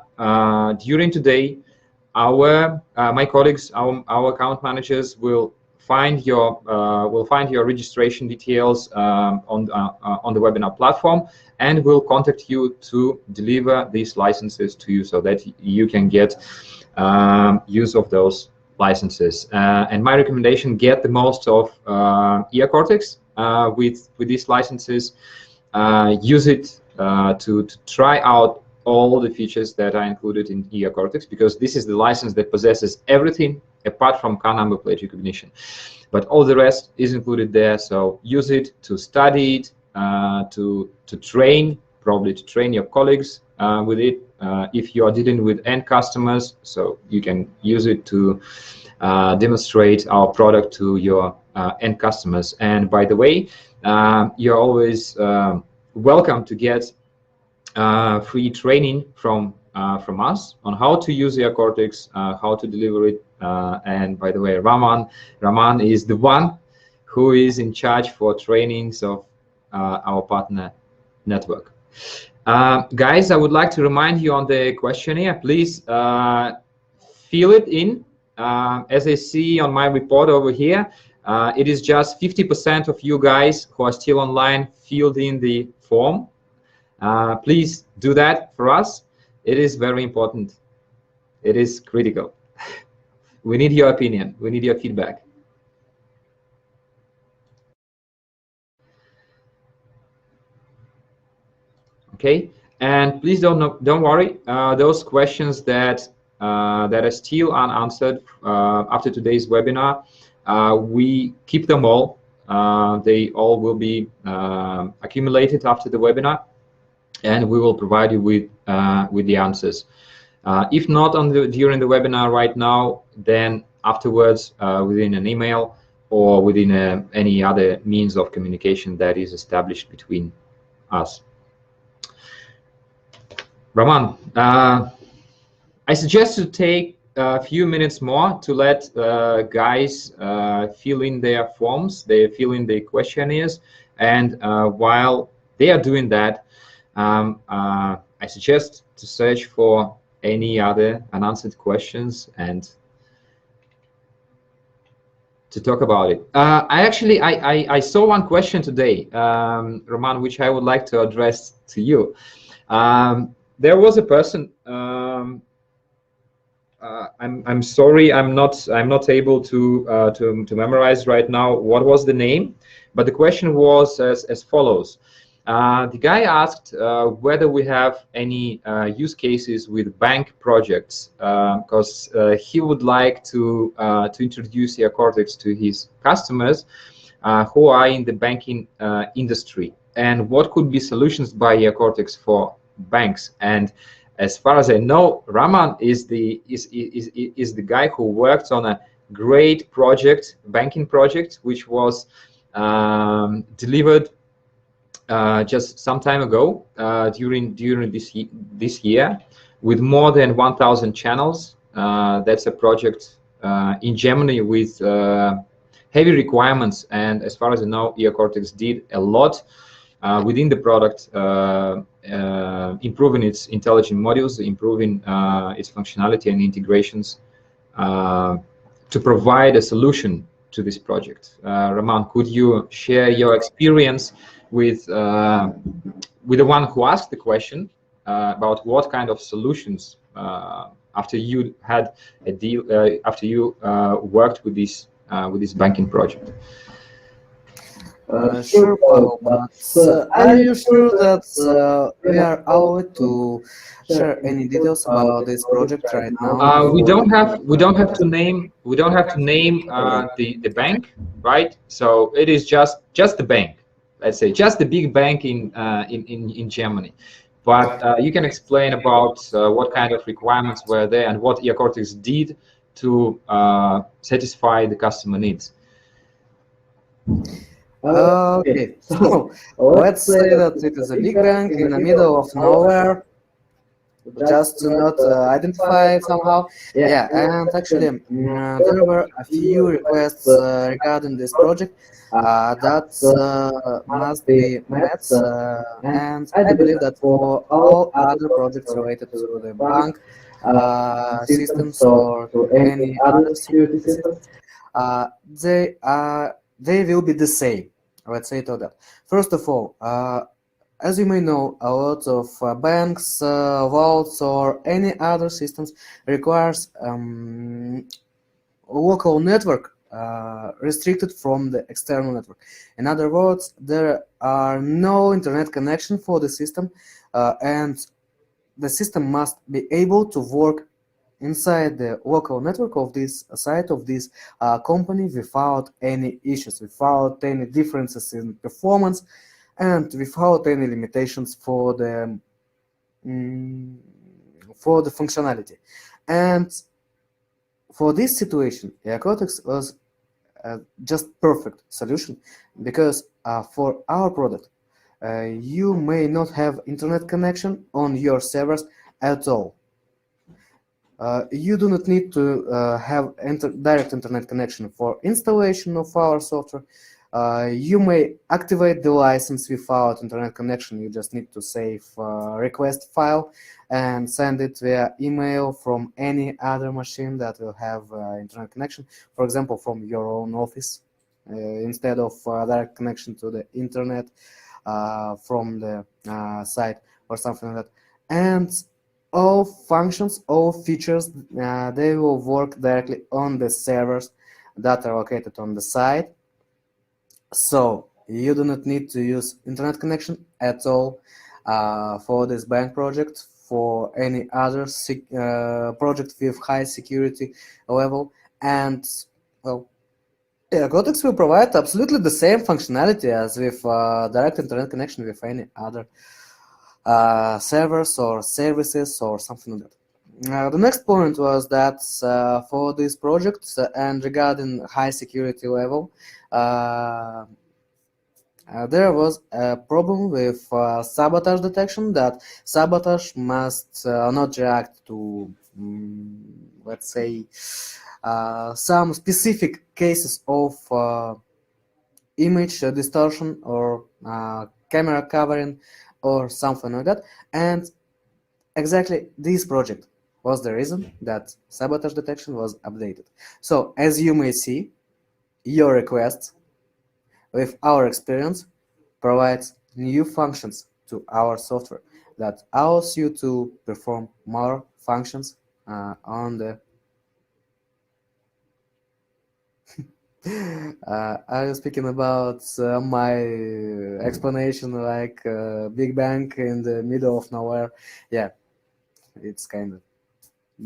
During today, my colleagues, our account managers will find your registration details on the webinar platform, and will contact you to deliver these licenses to you so that you can get use of those licenses. And my recommendation: get the most of Eocortex with these licenses. Use it to try out all the features that are included in Eocortex, because this is the license that possesses everything apart from car number plate recognition, but all the rest is included there. So use it to study it, to train, probably to train your colleagues with it. If you are dealing with end customers, so you can use it to demonstrate our product to your end customers. And by the way, you're always welcome to get free training from from us on how to use Eocortex, how to deliver it. And by the way, Raman is the one who is in charge for trainings of our partner network. Guys, I would like to remind you on the questionnaire, please fill it in. As I see on my report over here, it is just 50% of you guys who are still online filled in the form. Please do that for us. It is very important. It is critical. We need your opinion. We need your feedback. Okay, and please don't worry. Those questions that are still unanswered after today's webinar, we keep them all. They all will be accumulated after the webinar, and we will provide you with the answers. If not during the webinar right now, then afterwards within an email or within any other means of communication that is established between us. Raman, I suggest to take a few minutes more to let guys fill in their forms, they fill in the questionnaires, and while they are doing that, I suggest to search for any other unanswered questions and to talk about it. I saw one question today, Roman, which I would like to address to you. There was a person. I'm sorry, I'm not able to memorize right now what was the name, but the question was as follows. The guy asked whether we have any use cases with bank projects, because he would like to introduce Eocortex to his customers who are in the banking industry, and what could be solutions by Eocortex for banks. And as far as I know, Raman is the guy who worked on a great project, banking project, which was delivered just some time ago during this year, with more than 1,000 channels. That's a project in Germany with heavy requirements, and as far as I know, Eocortex did a lot within the product, improving its intelligent modules, improving its functionality and integrations to provide a solution to this project. Raman, could you share your experience with the one who asked the question about what kind of solutions after you had a deal, after you worked with this banking project? Sure, Pavel, but are you sure that we are allowed to share any details about this project right now? We don't have to name the bank, right? So it is just the bank, let's say, just the big bank in Germany. But you can explain about what kind of requirements were there and what Eocortex did to satisfy the customer needs. Okay, so let's say that it is a big bank in the middle of nowhere, just to not identify it somehow. Yeah, and actually there were a few requests regarding this project that must be met, and I believe that for all other projects related to the bank systems or to any other security systems, they will be the same. Let's say to that. First of all, as you may know, a lot of banks, vaults, or any other systems requires local network restricted from the external network. In other words, there are no internet connection for the system, and the system must be able to work inside the local network of this site of this company without any issues, without any differences in performance, and without any limitations for the functionality. And for this situation, Eocortex was just perfect solution, because for our product, you may not have internet connection on your servers at all. You do not need to have direct internet connection for installation of our software. You may activate the license without internet connection. You just need to save request file and send it via email from any other machine that will have internet connection. For example, from your own office, instead of direct connection to the internet from the site or something like that. And all functions, all features, they will work directly on the servers that are located on the site. So you do not need to use internet connection at all for this bank project, for any other project with high security level. And well, Eocortex will provide absolutely the same functionality as with direct internet connection with any other servers or services or something like that. The next point was that for this project and regarding high security level, there was a problem with sabotage detection, that sabotage must not react to, let's say, some specific cases of image distortion or camera covering or something like that. And exactly this project was the reason that sabotage detection was updated. So as you may see, your requests with our experience provides new functions to our software that allows you to perform more functions on the I was speaking about my explanation like Big Bang in the middle of nowhere. Yeah, it's kind of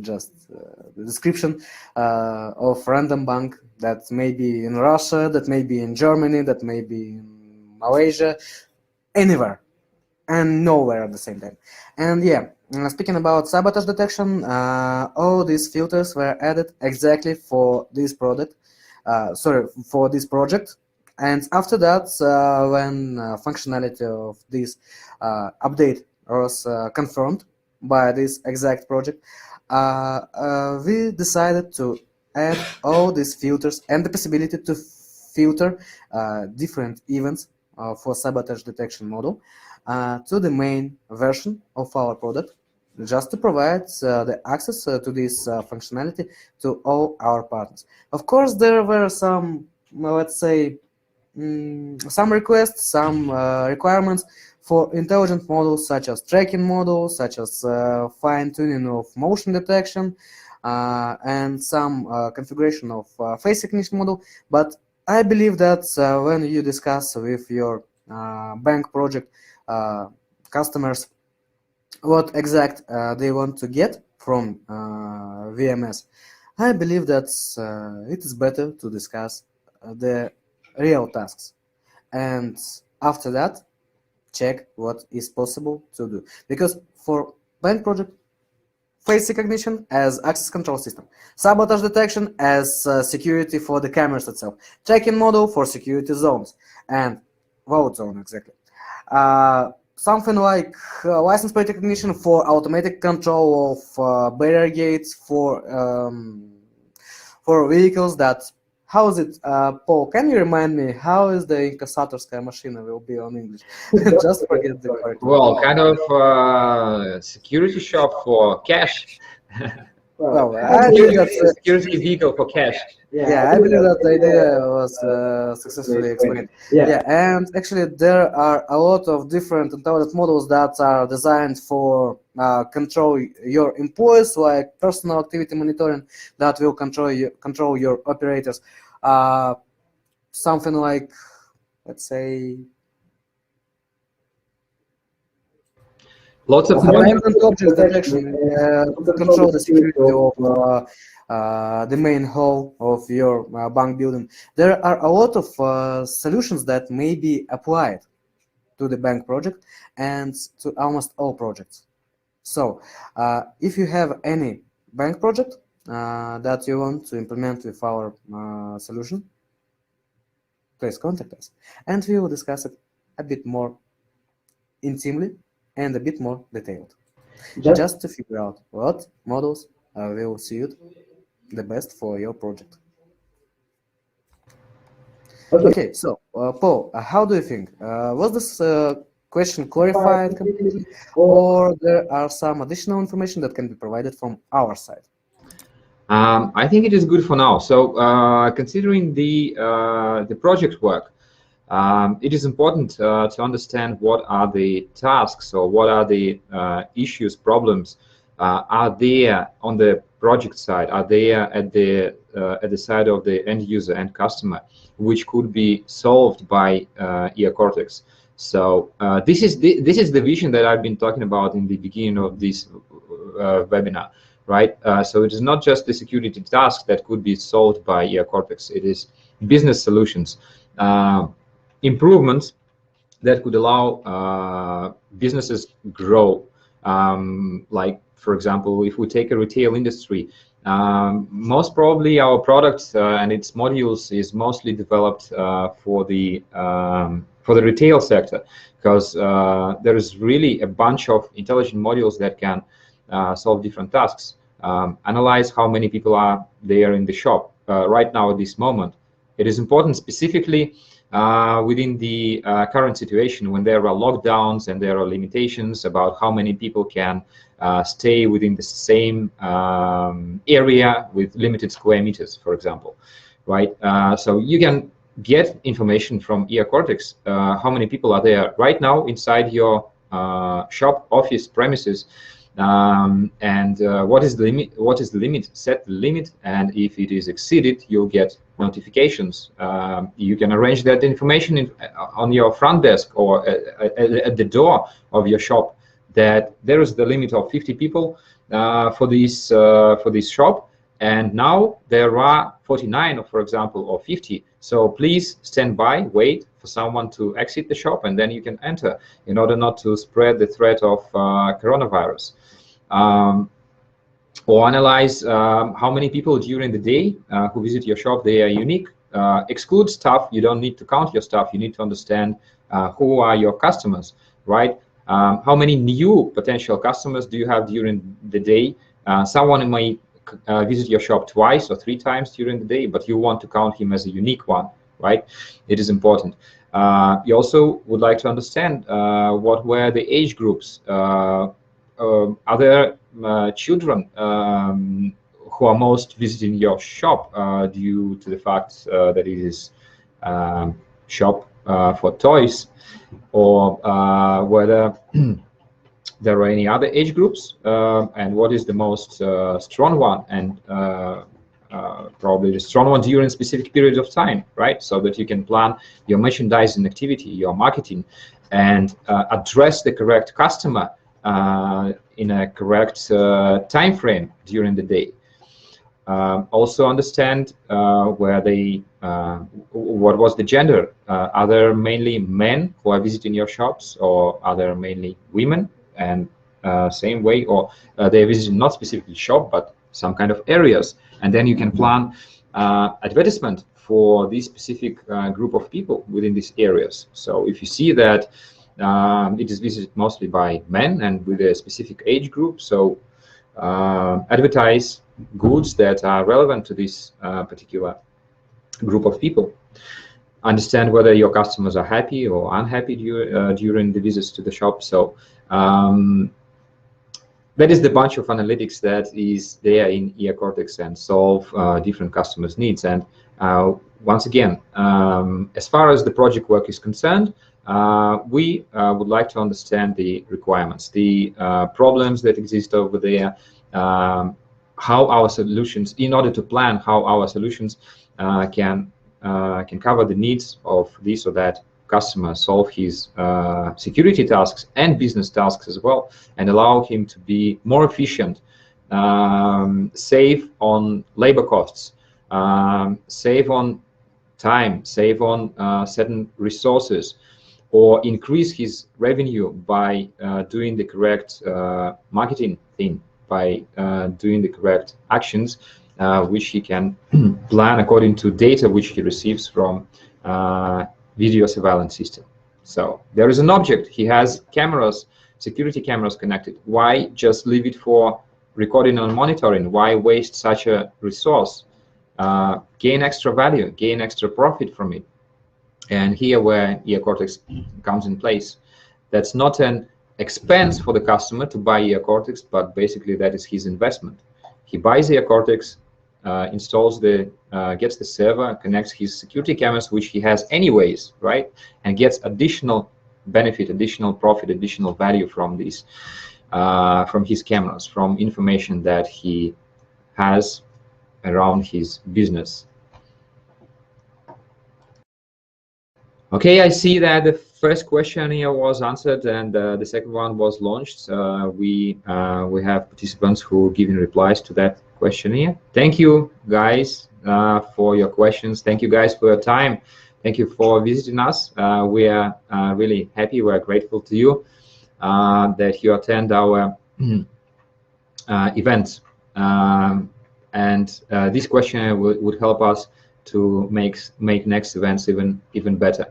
just the description of random bank that may be in Russia, that may be in Germany, that may be in Malaysia, anywhere and nowhere at the same time. And yeah, speaking about sabotage detection, all these filters were added exactly for this product. For this project. And after that, when functionality of this update was confirmed by this exact project, we decided to add all these filters and the possibility to filter different events for sabotage detection model to the main version of our product, just to provide the access to this functionality to all our partners. Of course, there were some, let's say, some requests, some requirements for intelligent models, such as tracking models, such as fine-tuning of motion detection, and some configuration of face recognition model. But I believe that when you discuss with your bank project customers what exact they want to get from VMS, I believe that it is better to discuss the real tasks, and after that check what is possible to do. Because for bank project, face recognition as access control system, sabotage detection as security for the cameras itself, tracking model for security zones, and vault zone exactly. Something like license plate recognition for automatic control of barrier gates for vehicles that. How is it, Paul? Can you remind me how is the inkassatorskaya machina will be on English? Just forget the correct. Well, kind of security shop for cash. Well, I believe that security vehicle for cash. yeah, I believe that the idea was successfully explained. Yeah, and actually there are a lot of different intelligent models that are designed for control your employees, like personal activity monitoring, that will control your operators. Something like, let's say, Lots of abandoned object detection to control the security of the main hall of your bank building. There are a lot of solutions that may be applied to the bank project and to almost all projects. So if you have any bank project that you want to implement with our solution, please contact us and we will discuss it a bit more intimately and a bit more detailed, just to figure out what models will suit the best for your project. Okay, so Paul, how do you think? Was this question clarified completely, or there are some additional information that can be provided from our side? I think it is good for now. So considering the project work, it is important to understand what are the tasks or what are the issues, problems are there on the project side, are there at the side of the end user and customer, which could be solved by Eocortex. So this is the vision that I've been talking about in the beginning of this webinar, right? So it is not just the security tasks that could be solved by Eocortex. It is business solutions, improvements that could allow businesses grow. Like, for example, if we take a retail industry, most probably our products and its modules is mostly developed for the retail sector, because there is really a bunch of intelligent modules that can solve different tasks. Analyze how many people are there in the shop right now at this moment. It is important specifically within the current situation when there are lockdowns and there are limitations about how many people can stay within the same area with limited square meters, for example, right? So you can get information from Eocortex, how many people are there right now inside your shop, office, premises, and what is the limit? What is the limit? Set the limit, and if it is exceeded, you'll get notifications. You can arrange that information on your front desk or at the door of your shop, that there is the limit of 50 people for this shop, and now there are 49, for example, or 50. So please stand by, wait for someone to exit the shop, and then you can enter, in order not to spread the threat of coronavirus. Or analyze how many people during the day who visit your shop, they are unique. Exclude staff. You don't need to count your staff. You need to understand who are your customers, right? How many new potential customers do you have during the day? Someone may visit your shop twice or 3 times during the day, but you want to count him as a unique one, right? It is important. You also would like to understand what were the age groups. Are there children who are most visiting your shop due to the fact that it is shop for toys, or whether there are any other age groups, and what is the most strong one, and probably the strong one during a specific period of time, right? So that you can plan your merchandising activity, your marketing, and address the correct customer in a correct time frame during the day. Also understand where they, what was the gender. Are there mainly men who are visiting your shops, or are there mainly women? And same way, or they're visiting not specifically shop, but some kind of areas. And then you can plan advertisement for this specific group of people within these areas. So if you see that it is visited mostly by men and with a specific age group, so advertise goods that are relevant to this particular group of people. Understand whether your customers are happy or unhappy during the visits to the shop. So that is the bunch of analytics that is there in Eocortex and solve different customers' needs. And once again, as far as the project work is concerned, we would like to understand the requirements, the problems that exist over there, how our solutions, in order to plan how our solutions can cover the needs of this or that customer, solve his security tasks and business tasks as well, and allow him to be more efficient, save on labor costs, save on time, save on certain resources, or increase his revenue by doing the correct marketing thing, by doing the correct actions, which he can plan according to data which he receives from video surveillance system. So there is an object, he has cameras, security cameras connected. Why just leave it for recording and monitoring. Why waste such a resource? Gain extra value, gain extra profit from it. And here where Eocortex comes in place. That's not an expense for the customer to buy Eocortex, but basically that is his investment. He buys Eocortex, installs gets the server, connects his security cameras, which he has anyways, right? And gets additional benefit, additional profit, additional value from these, from his cameras, from information that he has around his business. Okay, I see that the first question here was answered and the second one was launched. We have participants who giving replies to that question here. Thank you guys for your questions. Thank you guys for your time. Thank you for visiting us. We are really happy. We are grateful to you that you attend our events. And this question would help us to make next events even better,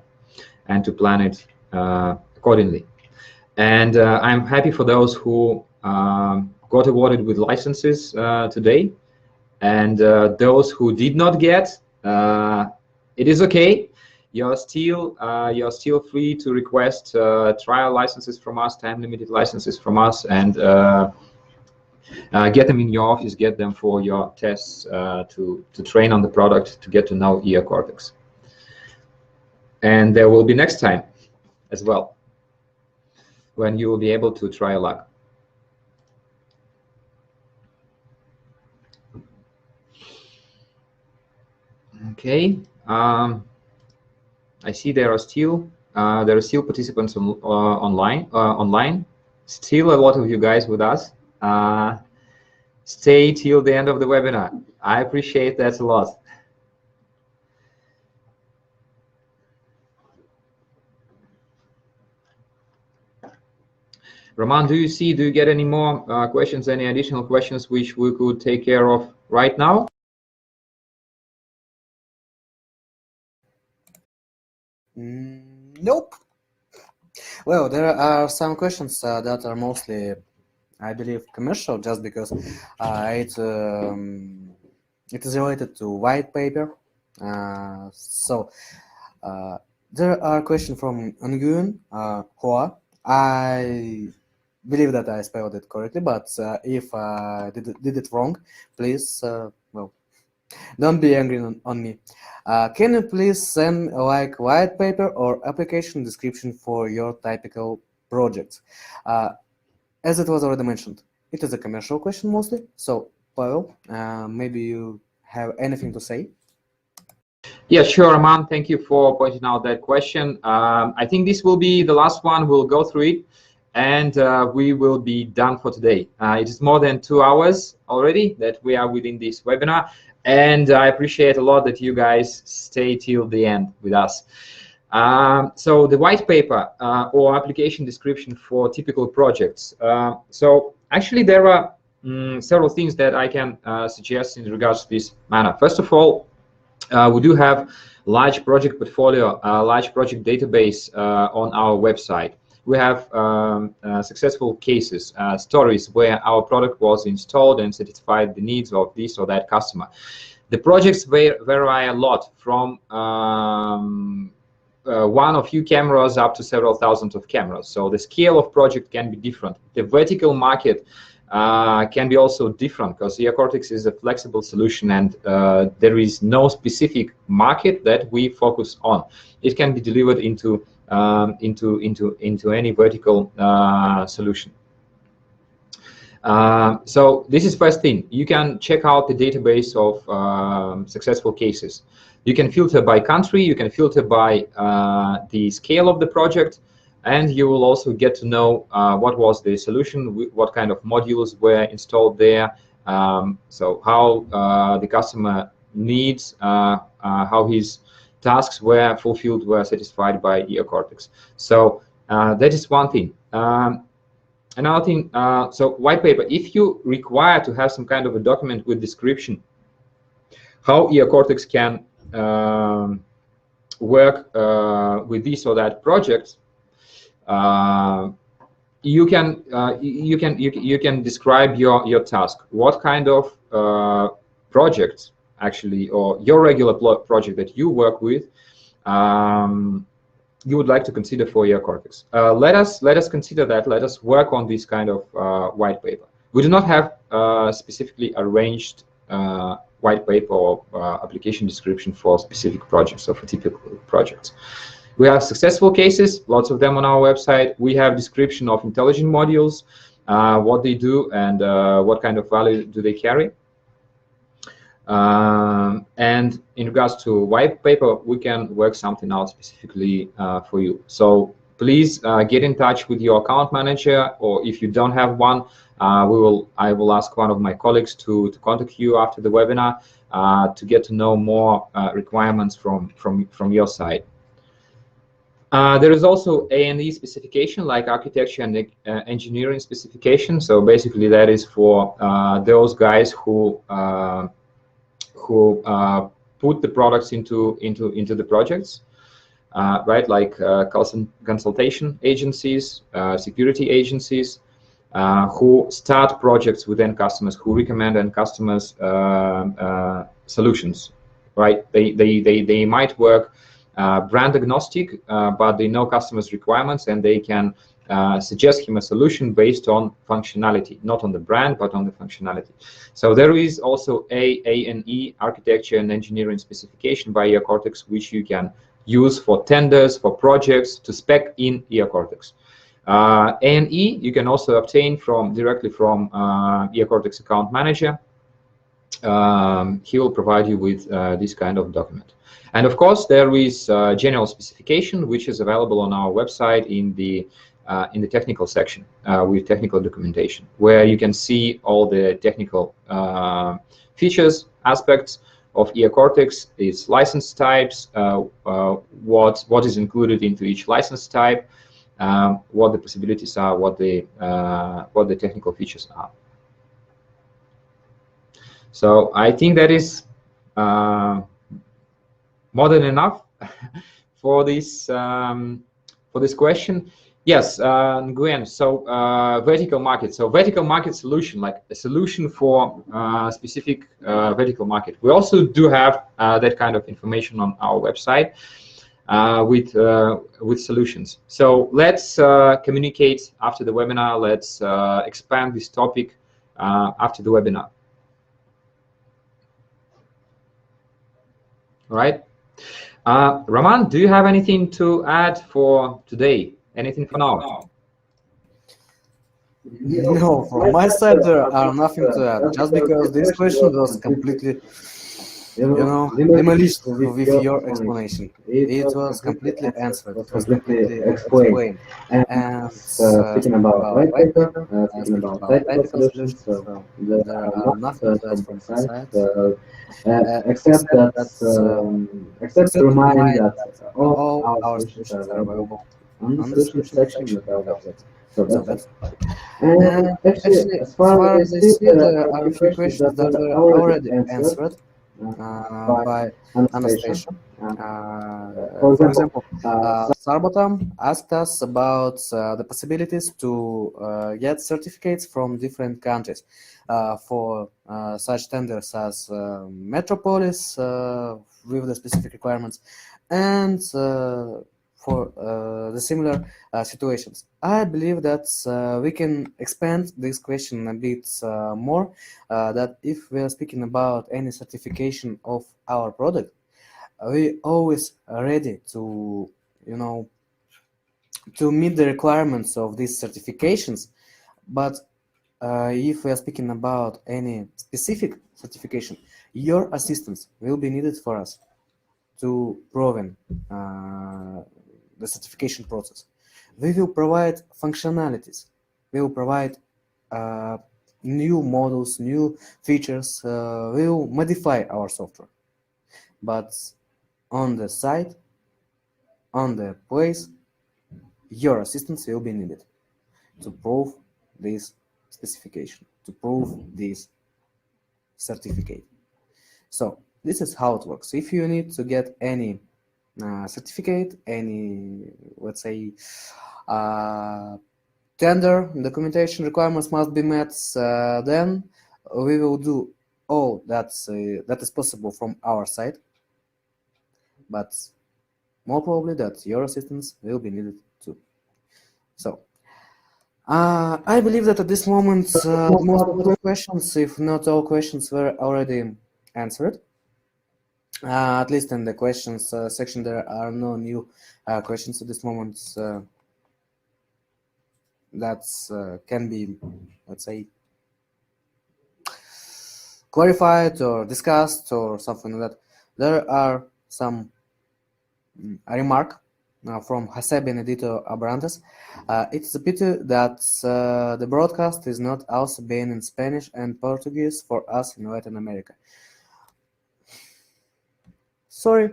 and to plan it accordingly. And I'm happy for those who got awarded with licenses today, and those who did not get, it is okay. You're still free to request trial licenses from us, time-limited licenses from us, and get them in your office, get them for your tests, to train on the product, to get to know Eocortex. And there will be next time as well, when you will be able to try a luck. Okay, I see there are still participants online. Still a lot of you guys with us. Stay till the end of the webinar. I appreciate that a lot. Roman, do you get any more questions, any additional questions which we could take care of right now? Nope. Well, there are some questions that are mostly, I believe, commercial, just because it is related to white paper. So there are questions from Nguyen Hoa. I believe that I spelled it correctly, but if I did it wrong, please, well, don't be angry on me. Can you please send like white paper or application description for your typical project? As it was already mentioned, it is a commercial question mostly. So, Pavel, maybe you have anything to say? Yeah, sure, Roman. Thank you for pointing out that question. I think this will be the last one. We'll go through it, and we will be done for today. It is more than 2 hours already that we are within this webinar, and I appreciate a lot that you guys stay till the end with us. So the white paper or application description for typical projects. So actually there are several things that I can suggest in regards to this matter. First of all, we do have large project portfolio, large project database on our website. We have successful cases, stories where our product was installed and satisfied the needs of this or that customer. The projects vary a lot, from one or few cameras up to several thousands of cameras. So the scale of project can be different. The vertical market can be also different, because Eocortex is a flexible solution, and there is no specific market that we focus on. It can be delivered into any vertical solution. So this is first thing. You can check out the database of successful cases. You can filter by country, you can filter by the scale of the project, and you will also get to know what was the solution, what kind of modules were installed there, so how the customer needs, how his tasks were fulfilled, were satisfied by Eocortex. So that is one thing. Another thing, so white paper, if you require to have some kind of a document with description, how Eocortex can work with this or that project, you can describe your task. What kind of project actually, or your regular project that you work with, you would like to consider for Eocortex. Let us consider that. Let us work on this kind of white paper. We do not have specifically arranged white paper or application description for specific projects or for typical projects. We have successful cases, lots of them on our website. We have description of intelligent modules, what they do and what kind of value do they carry. And in regards to white paper, we can work something out specifically for you. So please get in touch with your account manager, or if you don't have one, I will ask one of my colleagues to contact you after the webinar to get to know more requirements from your side. There is also A&E specification, like architecture and engineering specification. So basically, that is for those guys who put the products into the projects, right? Like consultation agencies, security agencies, who start projects with end customers, who recommend end customers solutions, right? They might work brand agnostic, but they know customers' requirements and they can suggest him a solution based on functionality, not on the brand, but on the functionality. So there is also A&E architecture and engineering specification by Eocortex, which you can use for tenders, for projects, to spec in Eocortex. A&E you can also obtain directly from Eocortex account manager. He will provide you with this kind of document. And of course, there is general specification, which is available on our website in the technical section with technical documentation, where you can see all the technical features, aspects of Eocortex, its license types, what is included into each license type, what the possibilities are, what the technical features are. So I think that is more than enough for this question. Yes, Nguyen. So vertical market. So vertical market solution, like a solution for specific vertical market. We also do have that kind of information on our website with solutions. So let's communicate after the webinar. Let's expand this topic after the webinar. All right. Raman, do you have anything to add for today? Anything for now? No, from my side there are nothing to add, just because this question was completely, demolished with your explanation. It was completely answered, it was completely explained. And speaking about white paper, speaking about technical solutions, so there are nothing to add from my side, except to remind that all our solutions are available on the solution section of our website. So that's and actually, as far as I see, there are a few questions that were already answered by Anastasia. For example, Sarbatam asked us about the possibilities to get certificates from different countries for such tenders as Metropolis with the specific requirements and for the similar situations. I believe that we can expand this question a bit more, that if we are speaking about any certification of our product, we always ready to, to meet the requirements of these certifications. But if we are speaking about any specific certification, your assistance will be needed for us to proven the certification process. We will provide functionalities. We will provide new models, new features. We will modify our software. But on the site, on the place, your assistance will be needed to prove this specification, to prove this certificate. So this is how it works. If you need to get any certificate, any, let's say, tender documentation requirements must be met, then we will do all that is possible from our side, but more probably that your assistance will be needed too. So I believe that at this moment most of the questions, if not all questions, were already answered. At least in the questions section, there are no new questions at this moment that can be, let's say, clarified or discussed or something like that. There are some remark from Hasebe and Edito Abrantes. It's a pity that the broadcast is not also being in Spanish and Portuguese for us in Latin America. Sorry,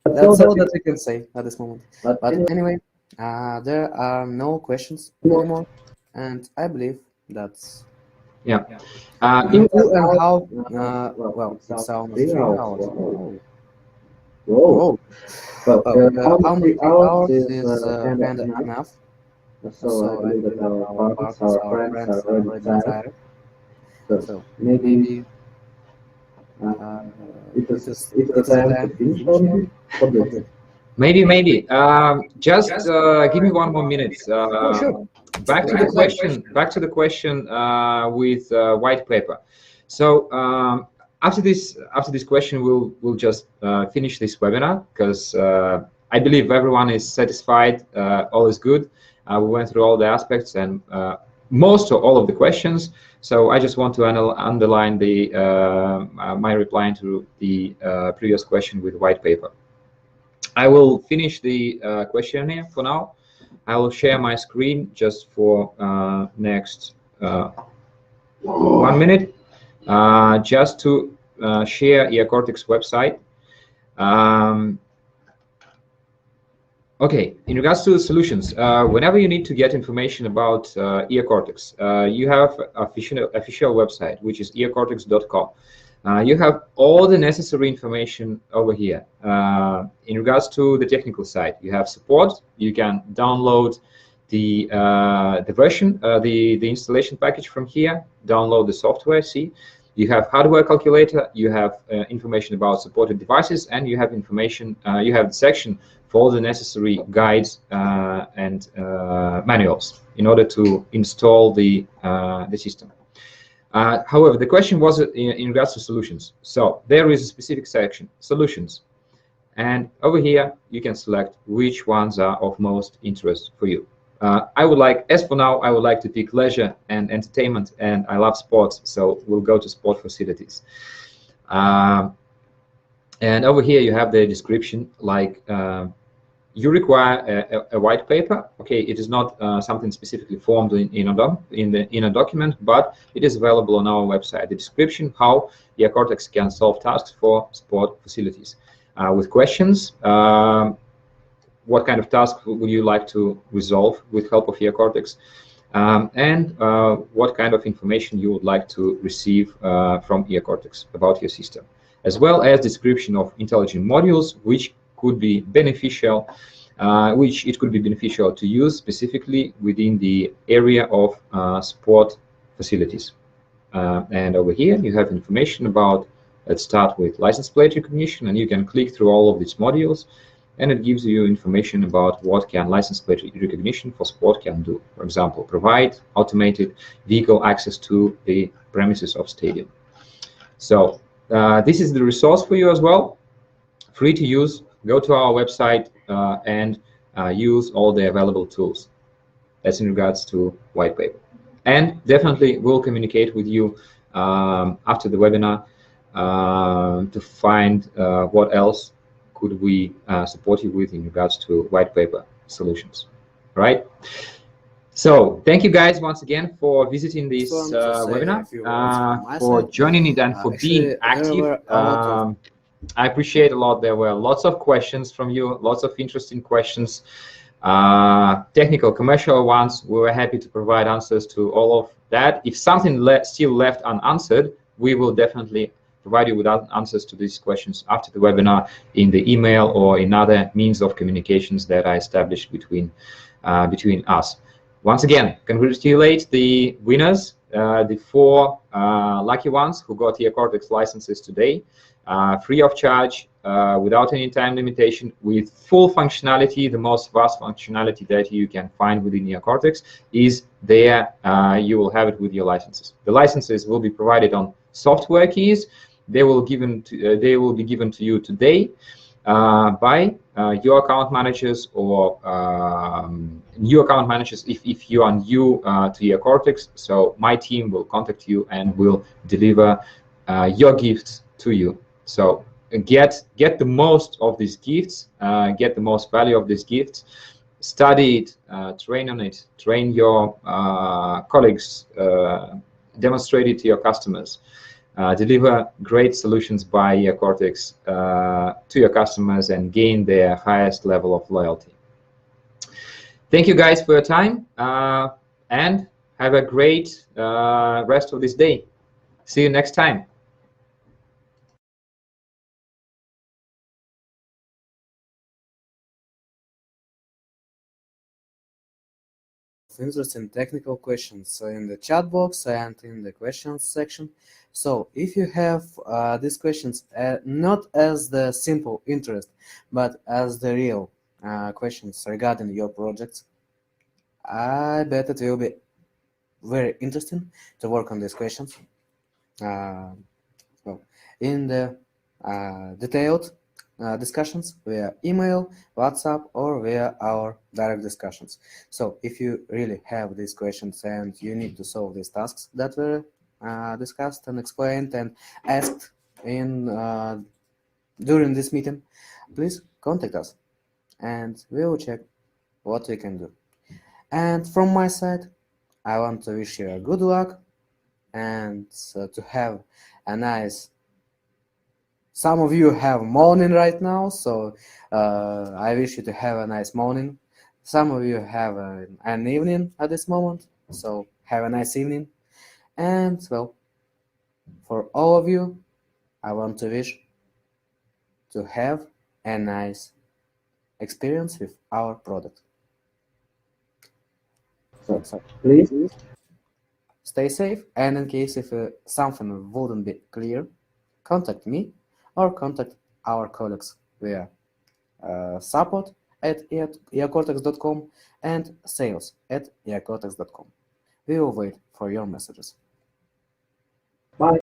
that's all that we can say at this moment. But anyway, there are no questions anymore, and I believe that's Yeah. who and how. Well, it's almost 3 hours. Whoa. Well, Almost almost 3 3 hours hours is is kind kind of of enough. enough. So I believe that our partners, our friends are already tired. So maybe it's the time to finish already. What do you think? Maybe. Just give me 1 more minute. Sure. Back to the question with white paper. So after this question, we'll just finish this webinar, because I believe everyone is satisfied. All is good. We went through all the aspects and most or all of the questions. So I just want to underline the my reply to the previous question with white paper. I will finish the questionnaire for now. I will share my screen just for next 1 minute, just to share Eocortex website. Okay, in regards to the solutions, whenever you need to get information about Eocortex, you have official website, which is eocortex.com. You have all the necessary information over here. In regards to the technical side, you have support. You can download the version, the installation package from here, download the software, see. You have hardware calculator, you have information about supported devices, and you have information, you have the section for the necessary guides and manuals in order to install the system. However, the question was in regards to solutions. So there is a specific section, solutions. And over here, you can select which ones are of most interest for you. I would like, as for now, I would like to pick leisure and entertainment, and I love sports, so we'll go to sport facilities. And over here, you have the description, like you require a white paper. Okay, it is not something specifically formed in a document, but it is available on our website. The description how Eocortex can solve tasks for sport facilities with questions. What kind of task would you like to resolve with help of Eocortex, and what kind of information you would like to receive from Eocortex about your system, as well as description of intelligent modules, which could be beneficial, to use specifically within the area of sport facilities. And over here you have information about, let's start with license plate recognition, and you can click through all of these modules, and it gives you information about what can license plate recognition for sport can do. For example, provide automated vehicle access to the premises of stadium. So this is the resource for you as well, free to use. Go to our website and use all the available tools. That's in regards to white paper. And definitely we'll communicate with you after the webinar to find what else could we support you with in regards to white paper solutions. All right. So thank you guys once again for visiting this webinar, for joining it, and for being active. I appreciate a lot. There were lots of questions from you, lots of interesting questions, technical, commercial ones. We were happy to provide answers to all of that. If something still left unanswered, we will definitely provide you with answers to these questions after the webinar in the email or in other means of communications that I established between us. Once again, congratulate the winners, the 4 lucky ones who got Eocortex licenses today, free of charge, without any time limitation, with full functionality. The most vast functionality that you can find within Eocortex is there. You will have it with your licenses. The licenses will be provided on software keys. They will be given to you today by your account managers or new account managers if you are new to Eocortex. So my team will contact you and will deliver your gifts to you. So get the most of these gifts, get the most value of these gifts, study it, train on it, train your colleagues, demonstrate it to your customers. Deliver great solutions by Eocortex to your customers and gain their highest level of loyalty. Thank you guys for your time, and have a great rest of this day. See you next time. Interesting technical questions in the chat box and in the questions section. So if you have these questions not as the simple interest, but as the real questions regarding your projects, I bet it will be very interesting to work on these questions. Well, in the detailed discussions via email, WhatsApp, or via our direct discussions. So if you really have these questions and you need to solve these tasks that were discussed and explained and asked in during this meeting, please contact us and we will check what we can do. And from my side, I want to wish you good luck and to have a nice. Some of you have morning right now, so I wish you to have a nice morning. Some of you have an evening at this moment, so have a nice evening. And well, for all of you, I want to wish to have a nice experience with our product. So please stay safe, and in case if something wouldn't be clear, contact me or contact our colleagues via support@eocortex.com and sales@eocortex.com. We will wait for your messages.